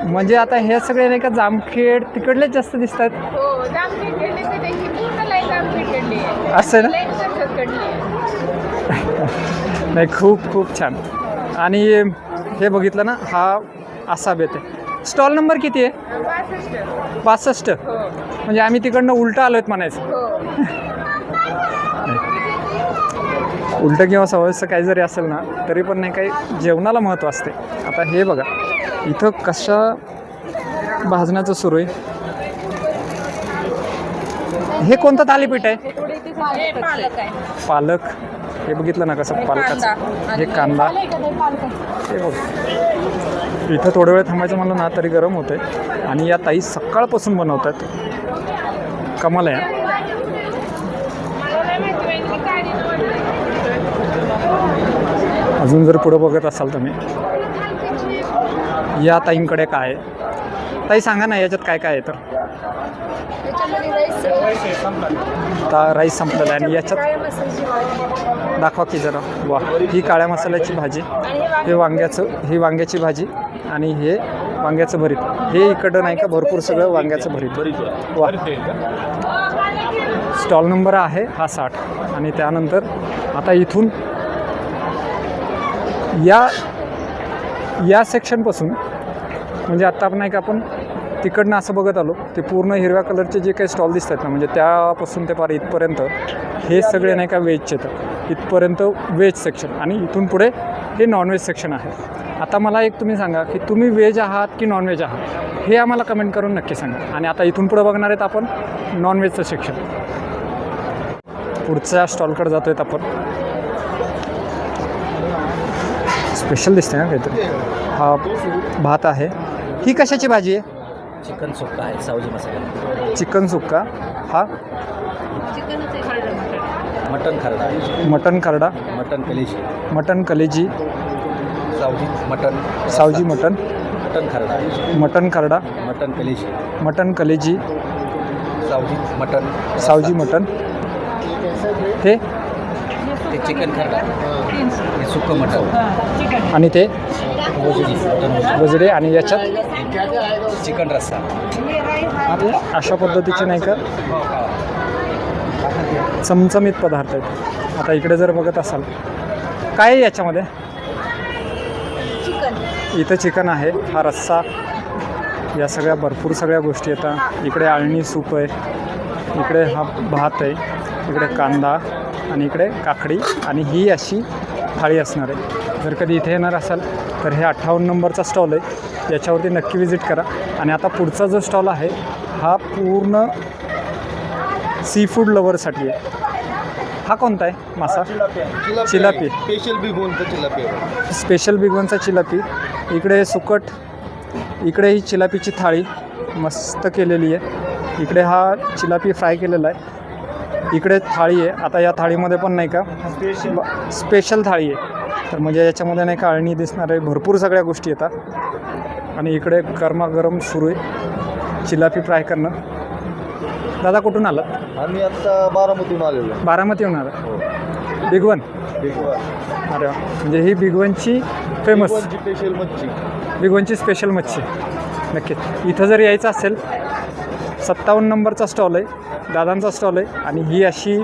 म्हणजे आता हे सगळे नाही का जामखेड तिकडलेच जास्त दिसत आहेत. असं ना. नाही, खूप खूप छान. आणि हे बघितलं ना, हा असा बेत आहे. स्टॉल नंबर किती आहे? 65. म्हणजे आम्ही तिकडनं उलटं आलोत म्हणायचं. उलटं किंवा सवयचं काही जरी असेल ना तरी पण नाही, काही जेवणाला महत्त्व असते. आता हे बघा इथं कशा भाजण्याचं सुरू आहे. हे कोणतं थालीपीठ आहे? पालक. हे बघितलं ना कसं पालकाचं. हे कांदा. हे बघ, इथं थोडा वेळ थांबायचं म्हणलं ना तरी गरम होते. आणि या ताई सकाळपासून बनवतात. कमाल आहे. अजून जर पुढं बघत असाल तुम्ही, या ताईंकडे काय आहे? ताई सांगा ना याच्यात काय काय आहे? तर आता राईस संपलेला आहे. आणि याच्यात दाखवा की जरा. वा, ही काळ्या मसाल्याची भाजी, ही वांग्याची भाजी, आणि हे वांग्याचं भरीत. हे इकडं नाही का भरपूर सगळं वांग्याचं भरीत. वा. स्टॉल नंबर आहे हा 60. आणि त्यानंतर आता इथून या सेक्शनपासून, म्हणजे आत्ता आपण नाही का आपण तिकडनं असं बघत आलो, ते पूर्ण हिरव्या कलरचे जे काही स्टॉल दिसतात ना, म्हणजे त्यापासून ते पार इथपर्यंत हे सगळे नाही का व्हेजचे. तर इथपर्यंत व्हेज सेक्शन, आणि इथून पुढे हे नॉनव्हेज सेक्शन आहे. आता मला एक तुम्ही सांगा की तुम्ही व्हेज आहात की नॉनव्हेज आहात, हे आम्हाला कमेंट करून नक्की सांगा. आणि आता इथून पुढे बघणार आहेत आपण नॉनव्हेजचं सेक्शन. पुढच्या स्टॉलकडे जातो आहेत आपण. स्पेशल दिसते ना काहीतरी. हा भात आहे. ही कशाची भाजी आहे? चिकन सुक्का आहे, सावजी मसाला. चिकन सुक्का. हा मटन खरडा. मटन खरडा. मटन कलेजी. सावजी मटन. मटन खरडा. मटन कलेजी. सावजी मटन. हे चिकन खरडा. सुक्कं मटन. आणि ते वजडे. आणि याच्यात चिकन रस्सा. अशा पद्धतीचे नाही का चमचमीत पदार्थ आहेत. आता इकडे जर बघत असाल, काय आहे याच्यामध्ये? इथं चिकन आहे. हा रस्सा. या सगळ्या भरपूर सगळ्या गोष्टी येतात. इकडे आळणी सूप आहे. इकडे हा भात आहे. इकडे कांदा. आणि इकडे काकडी. आणि ही अशी थाळी असणार आहे. जर कधी इथे येणार असाल तर हे 58 नंबरचा स्टॉल आहे. याच्यावरती नक्की विजिट करा. आणि आता पुढचा जो स्टॉल आहे हा पूर्ण सी फूड लवरसाठी आहे. हा कोणता आहे मासा? चिलापी. स्पेशल बिगवनचा चिलापी. इकडे सुकट. इकडे ही चिलापीची थाळी मस्त केलेली आहे. इकडे हा चिलापी फ्राय केलेला आहे. इकडे थाळी आहे. आता या थाळीमध्ये पण नाही का स्पेशल थाळी आहे. तर म्हणजे याच्यामध्ये नाही का अळणी दिसणार आहे. भरपूर सगळ्या गोष्टी येतात. आणि इकडे गरमागरम सुरू आहे चिलापी फ्राय करणं. दादा कुठून आलात? आम्ही आता बारामतीहून आलेलो. बारामतीहून आला. बिगवन. अरे वा. म्हणजे ही बिगवनची फेमस स्पेशल मच्छी. बिगवनची स्पेशल मच्छी. नक्कीच इथं जर यायचं असेल 57 नंबरचा स्टॉल आहे. दादांचा स्टॉल आहे. आणि ही अशी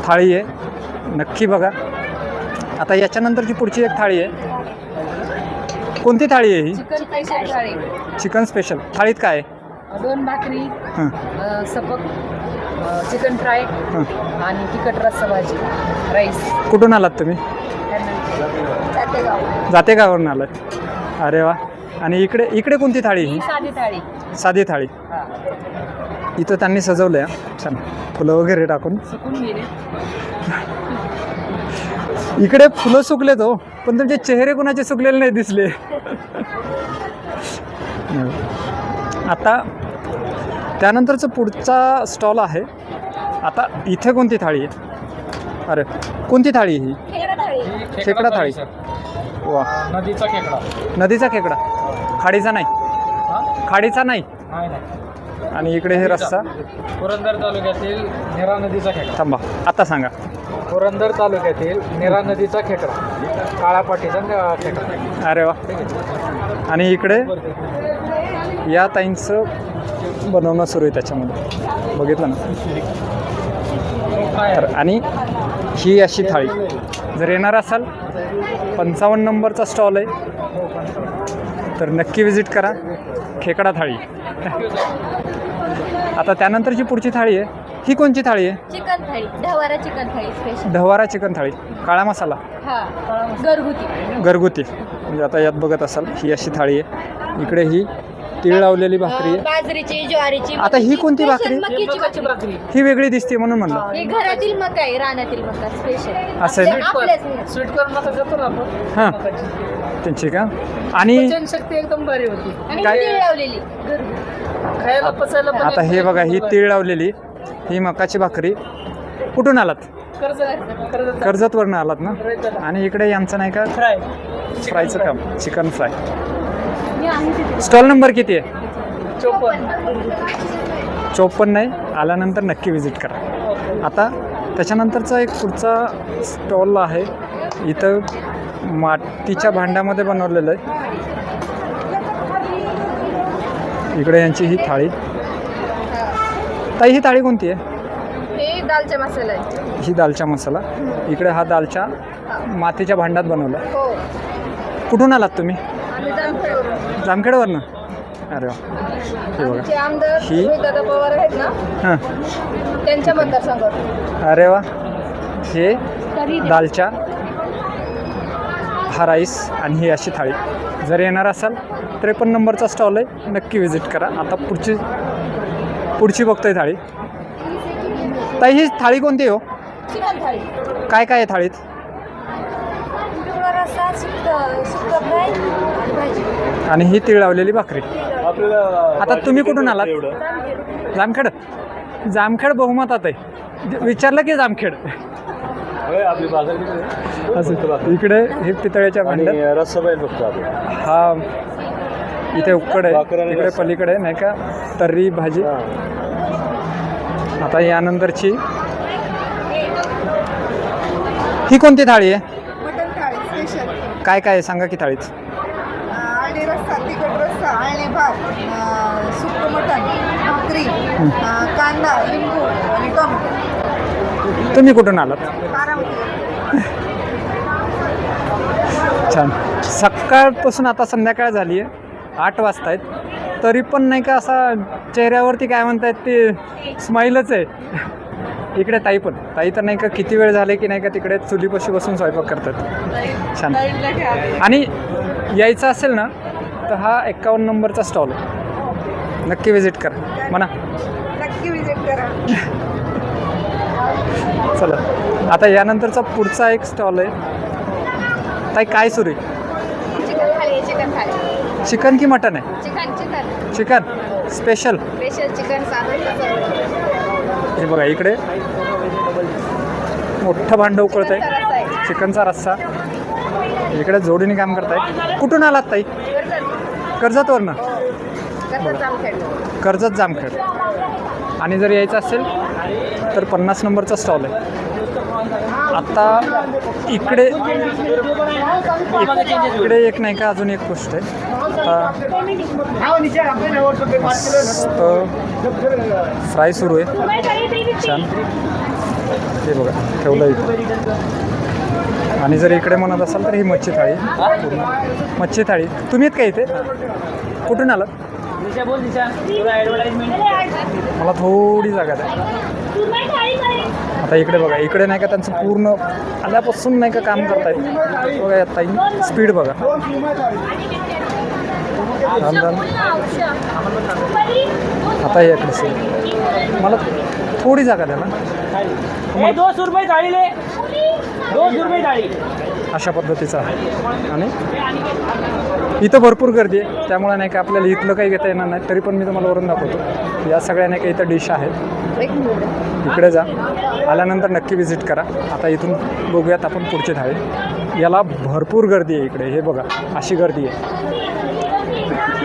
थाळी आहे. नक्की बघा. आता याच्यानंतरची पुढची एक थाळी आहे. कोणती थाळी आहे ही? चिकन स्पेशल थाळी. चिकन स्पेशल थाळीत काय आहे? 2 भाकरी, हां सपक, चिकन फ्राय आणि तिखट रस्सा भाजी, राईस. कुठून आलात तुम्ही? जातेगाववरून आलात. अरे वा. आणि इकडे कोणती थाळी ही? साधी थाळी. साधी थाळी. इथं त्यांनी सजवलं आहे छान फुलं वगैरे टाकून. इकडे फुलं सुकलेत हो, पण तुमचे चेहरे कोणाचे सुकलेले नाही दिसले. आता त्यानंतरचं पुढचा स्टॉल आहे. आता इथे कोणती थाळी आहे? अरे कोणती थाळी ही? खेकडा थाळी. वा. नदीचा खेकडा. नदीचा खेकडा. खाडीचा नाही? खाडीचा नाही. आणि इकडे हे रस्सा. पुरंदर तालुक्यातील नेरा नदीचा खेकडा. थांबा आता सांगा. पुरंदर तालुक्यातील नेरा नदीचा खेकडा. काळा पाटीचा खेकडा. अरे वा. आणि इकडे या ताईंचं बनवणं सुरू आहे त्याच्यामध्ये, बघितलं ना. आणि ही अशी थाळी. जर येणार असाल 55 नंबरचा स्टॉल आहे तर नक्की विजिट करा. खेकडा थाळी. आता त्यानंतरची पुढची थाळी आहे. ही कोणची थाळी आहे? चिकन थाळी, ढवारा चिकन थाळी स्पेशल. ढवारा चिकन थाळी, काळा मसाला, हा, घरगुती. घरगुती. म्हणजे आता यात बघत असाल ही अशी थाळी आहे. इकडे ही तीळ लावलेली भाकरी आहे. बाजरीची, ज्वारीची. आता ही कोणती भाकरी? मक्याची भाकरी. ही वेगळी दिसते म्हणून म्हणलं. ही घरातील मका आहे, रानातील मका स्पेशल. असं आहे ना? आपल्याच स्वीट कॉर्न मका करतो ना आपण हां, त्यांची का? आणि शक्ती एकदम भारी होती. आणि काय? तीळ लावलेली घरगुती. खायला पचायला पण आता हे बघा ही तीळ लावलेली ही मकाची भाकरी. कुठून आलात? कर्जतवरनं आलात ना? आणि इकडे यांचं नाही का फ्राय फ्रायचं काम, चिकन फ्राय. स्टॉल नंबर किती आहे? 54 नाही. आल्यानंतर नक्की विजिट करा. आता त्याच्यानंतरचा एक पुढचा स्टॉल आहे. इथं मातीच्या भांड्यामध्ये बनवलेलं आहे. इकडे यांची ही थाळी. ताई ही थाळी कोणती आहे? हे दालचा मसाला आहे. ही दालचा मसाला. इकडे हा दालचा मातीच्या भांड्यात बनवला. हो. कुठून आलात तुम्ही? आम्ही जामखेडवरून. जामखेडवरनं? अरे वा. हे आमचे बघा आमदार ही- रोहितदादा पवार आहेत ना, हां, त्यांच्या मतदारसंघात. अरे वा. हे दालचा, हा राईस आणि ही अशी थाळी. जर येणार असाल 53 नंबरचा स्टॉल आहे, नक्की विजिट करा. आता पुढची बघतोय थाळी. ताई ही थाळी कोणती हो? चिकन थाळी. काय काय आहे थाळीत? रस्सा, सुक्का फ्राय आणि भाजी. आणि ही तीळ लावलेली भाकरी. आता तुम्ही कुठून आलात? जामखेड. जामखेड बहुमतात आहे. विचारलं की जामखेड. असं. इकडे हे पितळ्याच्या भांड्यात रस्साबाई बघतो हा. इथे उकड आहे, तिकडे पलीकडे नाही का तर्री भाजी. आता यानंतरची ही कोणती थाळी आहे? मटन थाळी स्पेशल. काय काय आहे सांगा की थाळीत. आळणी रस्सा, तिखट रस्सा, आळणी भात, सुक्क मटण, भाकरी, कांदा, लिंबू आणि टोमॅटो. तुम्ही कुठून आलात? बारामती. छान. सकाळपासून आता संध्याकाळ झाली आहे, 8 वाजता आहेत, तरी पण नाही का असा चेहऱ्यावरती काय म्हणतायत ते स्माईलच आहे. इकडे ताई तर नाही का किती वेळ झाले की नाही का तिकडे चुलीपाशी बसून स्वयंपाक करतात. छान. आणि यायचं असेल ना तर हा 51 नंबरचा स्टॉल आहे, नक्की विजिट करा. म्हणा नक्की विजिट करा. चला. आता यानंतरचा पुढचा एक स्टॉल आहे. ताई काय सुरू आहे? चिकन थाळी, चिकन थाळी. चिकन की मटन आहे? Chicken chicken special. Special chicken साधन. हे बघा इकडे मोठं भांडं उकळत आहे, चिकनचा रस्सा. इकडे जोडीने काम करताय. कुठून आलात ताई? कर्जतवरनं. कर्जत जामखेड. आणि जर यायचं असेल तर 50 नंबरचा स्टॉल आहे. आता इकडे एक नाही का अजून एक गोष्ट आहे. फ्राय सुरू आहे. छान. हे बघा ठेवलं इकडे. आणि जर इकडे म्हणत असाल तर ही मच्छी थाळी. मच्छी थाळी. तुम्ही आहेत का इथे? कुठून आलात? मला थोडी जागा द्या. आता इकडे बघा, इकडे नाही का त्यांचं पूर्ण आल्यापासून नाही का काम करतायत बघा. या ताई स्पीड बघा. आता हे इकडे मला थोडी जागा द्या ना. 200 रुपये थाळी ले, 200 रुपये थाळी. अशा पद्धतीचं आहे. आणि इथं भरपूर गर्दी आहे, त्यामुळे नाही का आपल्याला इथलं काही घेता येणार नाही. तरी पण मी तुम्हाला वरून दाखवतो. या सगळ्या नाही का इथं डिश आहेत. इकडे जा, आल्यानंतर नक्की विजिट करा. आता इथून बघूयात आपण पुढची थाळी. याला भरपूर गर्दी आहे इकडे. हे बघा अशी गर्दी आहे.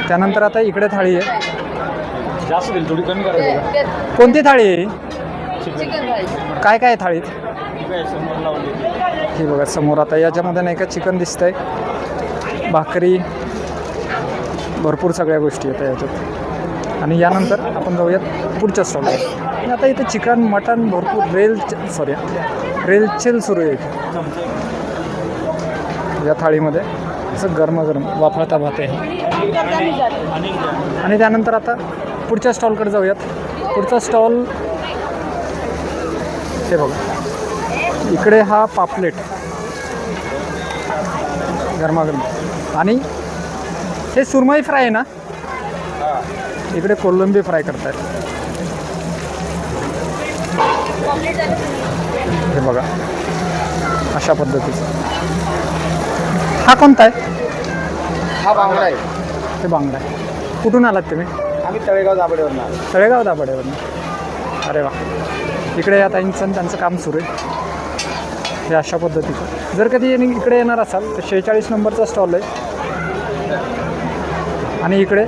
त्यानंतर आता इकडे थाळी आहे. जास्त दिली थोडी कमी करायची. कोणती थाळी आहे? चिकन थाळी. काय काय थाळीत? हे बघा समोर. आता याच्यामध्ये नाही का चिकन दिसतंय, भाकरी, भरपूर सगळ्या गोष्टी आहेत याच्यात. आणि यानंतर आपण जाऊयात पुढच्या स्टॉलवर. आता इथं चिकन मटन भरपूर रेलचेल सुरू आहे इथे. या थाळीमध्ये असं गरमागरम वाफळता भात आहे. आणि त्यानंतर आता पुढच्या स्टॉलकडे जाऊयात. पुढचा स्टॉल हे बघा, इकडे हा पापलेट गरमागरम. आणि हे सुरमई फ्राय आहे ना, इकडे कोलंबी फ्राय करतायत. हे बघा अशा पद्धतीचं. हा कोणता आहे? हा बांगडा आहे. हे बांगडा आहे. कुठून आलात तुम्ही? आम्ही तळेगाव दाबडेवरून आलो. तळेगाव दाभाडेवरून. अरे वा. इकडे या ताईंचं त्यांचं काम सुरू आहे. हे अशा पद्धतीचं. जर कधी इकडे येणार असाल तर 46 नंबरचा स्टॉल आहे. आणि इकडे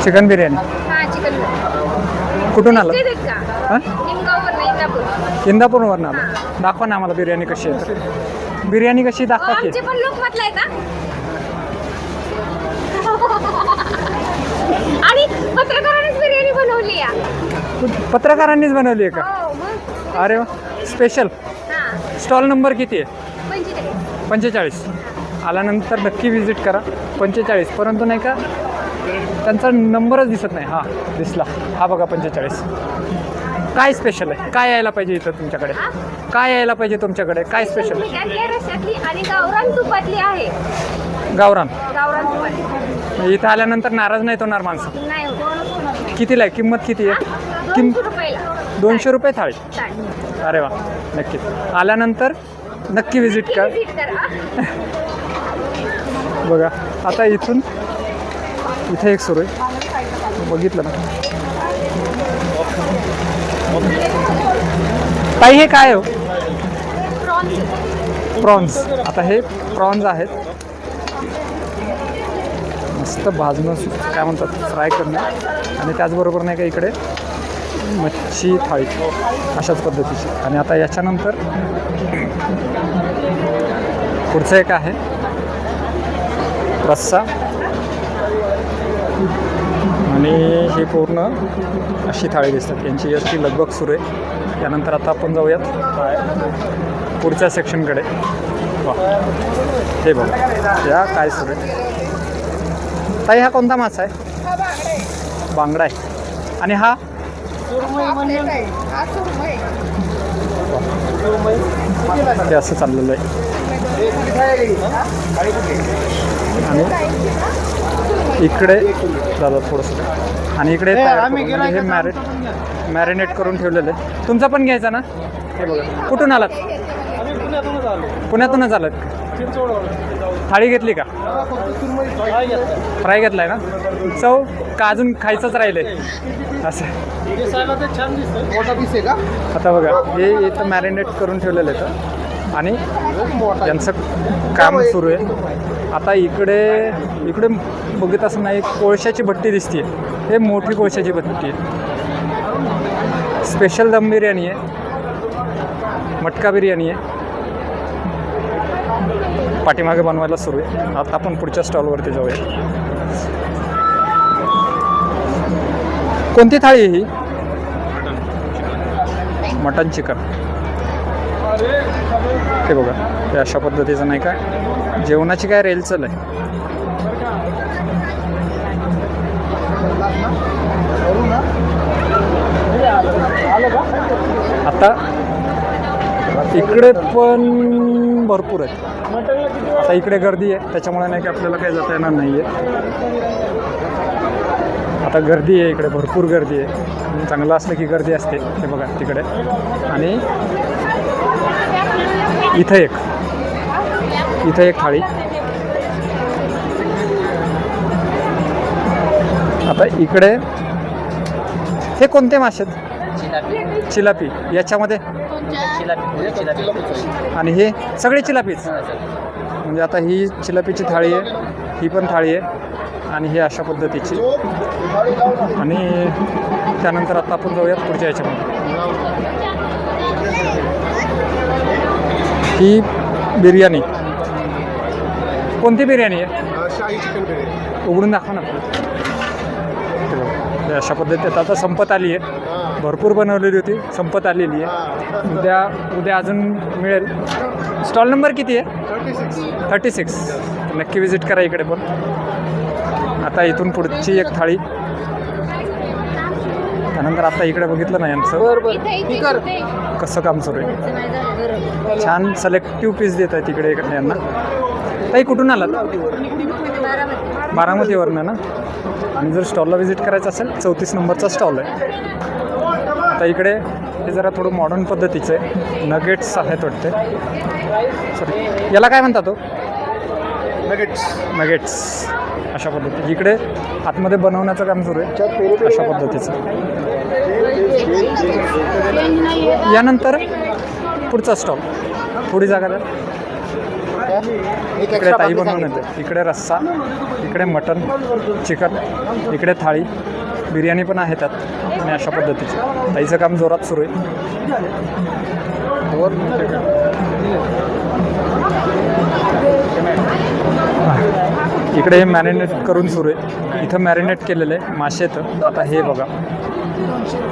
चिकन बिर्याणी. कुठून आलं? हां, इंदापूरवरून आलं. दाखवा ना आम्हाला बिर्याणी कशी आहे तर. बिर्याणी कशी दाखवा की. आणि पत्रकारांनीच बिर्याणी बनवली आहे. पत्रकारांनीच बनवली आहे का? अरे वा. स्पेशल. स्टॉल नंबर किती आहे? 45. आल्यानंतर नक्की विजिट करा. 45. परंतु नाही का त्यांचा नंबरच दिसत नाही. हां दिसला. हा बघा 45. काय स्पेशल आहे? काय यायला पाहिजे इथं तुमच्याकडे? काय यायला पाहिजे तुमच्याकडे? काय स्पेशल? आणि गावरान तुपातली आहे. गावरान. गावरान तुपातली इथं आल्यानंतर नाराज नाही होणार माणसं. नाही होत. कितीला आहे? किंमत किती आहे? 200 रुपयाला. 200 रुपये थाळी. अरे वा. नक्कीच आल्यानंतर नक्की विजिट कर. बघा आता इथून इथे एक सुरू आहे. बघितलं ना ताई? हे काय हो? प्रॉन्स. आता हे प्रॉन्स आहेत. मस्त भाजणं काय म्हणतात, फ्राय करणं. आणि त्याचबरोबर नाही का इकडे मच्छी थाळी अशाच पद्धतीची. आणि आता याच्यानंतर पुढचं एक आहे रस्सा. आणि हे पूर्ण अशी थाळी दिसतात. यांची याची लगबग सुरू आहे. त्यानंतर आता आपण जाऊयात पुढच्या सेक्शनकडे. हे बघा या काय सुरू आहे. ताई हा कोणता मासा आहे? बांगडा आहे. आणि हा ते असं चाललेलं आहे. आणि इकडे दादा थोडंसं. आणि इकडे हे मॅरिनेट करून ठेवलेलं आहे. तुमचा पण घ्यायचा ना? हे बघा. कुठून आलात? पुण्यातूनच आलात. थाळी घेतली का? फ्राय घेतलाय ना? चव का अजून खायचंच राहिलंय असं? आता बघा हे इथं मॅरिनेट करून ठेवलेलं आहे. आणि त्यांचं काम सुरू आहे. आता इकडे बघत असं नाही, कोळशाची भट्टी दिसते. हे मोठी कोळशाची भट्टी आहे. स्पेशल दम बिर्याणी आहे, मटका बिर्याणी आहे. पाठीमागे बनवायला सुरू आहे. आता आपण पुढच्या स्टॉलवरती जाऊया. कोणती थाळी आहे ही? Mutton chicken. ते बघा हे अशा पद्धतीचं नाही का जेवणाची काय रेलचल आहे. आता इकडे पण भरपूर आहेत. आता इकडे गर्दी आहे त्याच्यामुळे नाही की आपल्याला काही जाता येणार नाही आहे. आता गर्दी आहे इकडे, भरपूर गर्दी आहे. चांगलं असलं की गर्दी असते. हे बघा तिकडे. आणि इथं एक थाळी. आता इकडे हे कोणते मासे आहेत? चिलापी. याच्यामध्ये आणि हे सगळे चिलापीच. म्हणजे आता ही चिलापीची थाळी आहे, ही पण थाळी आहे. आणि हे अशा पद्धतीची. आणि त्यानंतर आता आपण जाऊयात पुढच्या याच्यामध्ये. ही बिर्याणी. कोणती बिर्याणी आहे? शाही चिकन बिर्याणी. उघडून दाखवा ना. हे बघा, हे अशा पद्धतीत आता संपत आली आहे. भरपूर बनवलेली होती, संपत आलेली आहे. उद्या अजून मिळेल. स्टॉल नंबर किती आहे? 36. नक्की विजिट करा इकडे पण. आता इथून पुढची एक थाळी. त्यानंतर आता इकडे बघितलं ना यांचं कसं काम सुरू आहे. छान सिलेक्टिव्ह पीस देत आहेत इकडे इकडे यांना. ताई कुठून आलात? बारामतीवरनं ना. आणि जर स्टॉलला व्हिजिट करायचं असेल 34 नंबरचा स्टॉल आहे. आता इकडे हे जरा थोडं मॉडर्न पद्धतीचं आहे. नगेट्स आहेत वाटते. सॉरी, याला काय म्हणतात तो? नगेट्स. अशा पद्धती इकडे आतमध्ये बनवण्याचं काम सुरू आहे अशा पद्धतीचं. यानंतर पुढचा स्टॉल. थोडी जागा द्या. इकडे ताई बनवून येते. इकडे रस्सा, इकडे मटन, चिकन, इकडे थाळी, बिर्याणी पण आहे त्यात. आणि अशा पद्धतीचं ताईचं काम जोरात सुरू आहे. इकडे हे मॅरिनेट करून सुरू आहे. इथं मॅरिनेट केलेलं आहे मासे. तर आता हे बघा,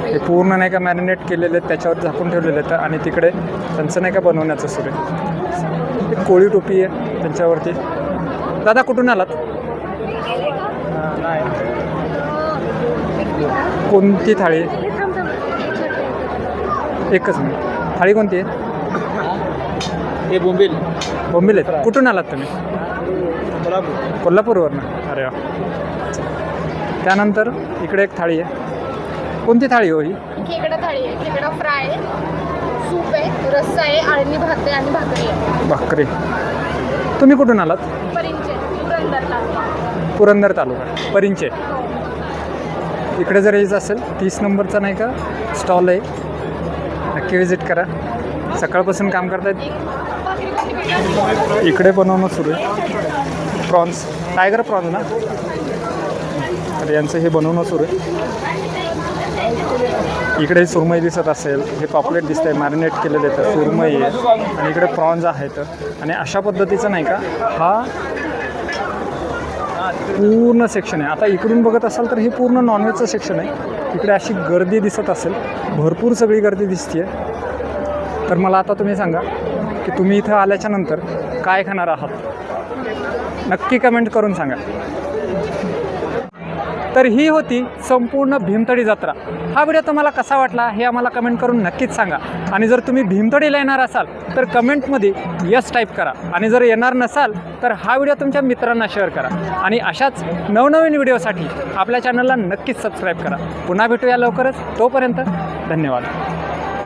हे पूर्ण नाही का मॅरिनेट केलेले आहेत, त्याच्यावर झाकून ठेवलेले आहेत. आणि तिकडे त्यांचं नाही का बनवण्याचं सुरू आहे. एक कोळी टोपी आहे त्यांच्यावरती. दादा कुठून आलात? कोणती थाळी? एकच मिनिट. थाळी कोणती आहे? हे बोंबील. बोंबील आहेत. कुठून आलात तुम्ही? कोल्हापूरवरनं. अरे वा. त्यानंतर इकडे एक थाळी आहे. कोणती थाळी हो ही? खेकडा थाळी आहे. खेकडा फ्राय आहे, सूप आहे, रस्सा आहे, आळणी भात आहे आणि भाकरी आहे. भाकरी. तुम्ही कुठून आलात? परिंचे, पुरंदर तालुका. पुरंदर तालुका, परिंचे. इकडे जर यायचं असेल 30 नंबरचा नाही का स्टॉल आहे. नक्की विजिट करा. सकाळपासून काम करतायत. इकडे बनवणं सुरू आहे. प्रॉन्स, टायगर प्रॉन्स ना. तर यांचं हे बनवणं सुरू आहे. इकडे सुरमई दिसत असेल, हे पॉपलेट दिसत आहे मॅरिनेट केलेले तर सुरमई आहे. आणि इकडे प्रॉन्स आहेत. आणि अशा पद्धतीचं नाही का हा पूर्ण सेक्शन आहे. आता इकडून बघत असाल तर हे पूर्ण नॉनव्हेजचं सेक्शन आहे. इकडे अशी गर्दी दिसत असेल, भरपूर सगळी गर्दी दिसते. तर मला आता तुम्ही सांगा की तुम्ही इथं आल्याच्या नंतर काय खाणार आहात? नक्की कमेंट करून सांगा. तर ही होती संपूर्ण भीमथडी जत्रा. हा व्हिडिओ तुम्हाला कसा वाटला हे आम्हाला कमेंट करून नक्कीच सांगा. आणि जर तुम्ही भीमथडीला येणार असाल तर कमेंटमध्ये यस टाईप करा. आणि जर येणार नसाल तर हा व्हिडिओ तुमच्या मित्रांना शेअर करा. आणि अशाच नवनवीन व्हिडिओसाठी आपल्या चॅनलला नक्कीच सबस्क्राईब करा. पुन्हा भेटूया लवकरच. तोपर्यंत धन्यवाद.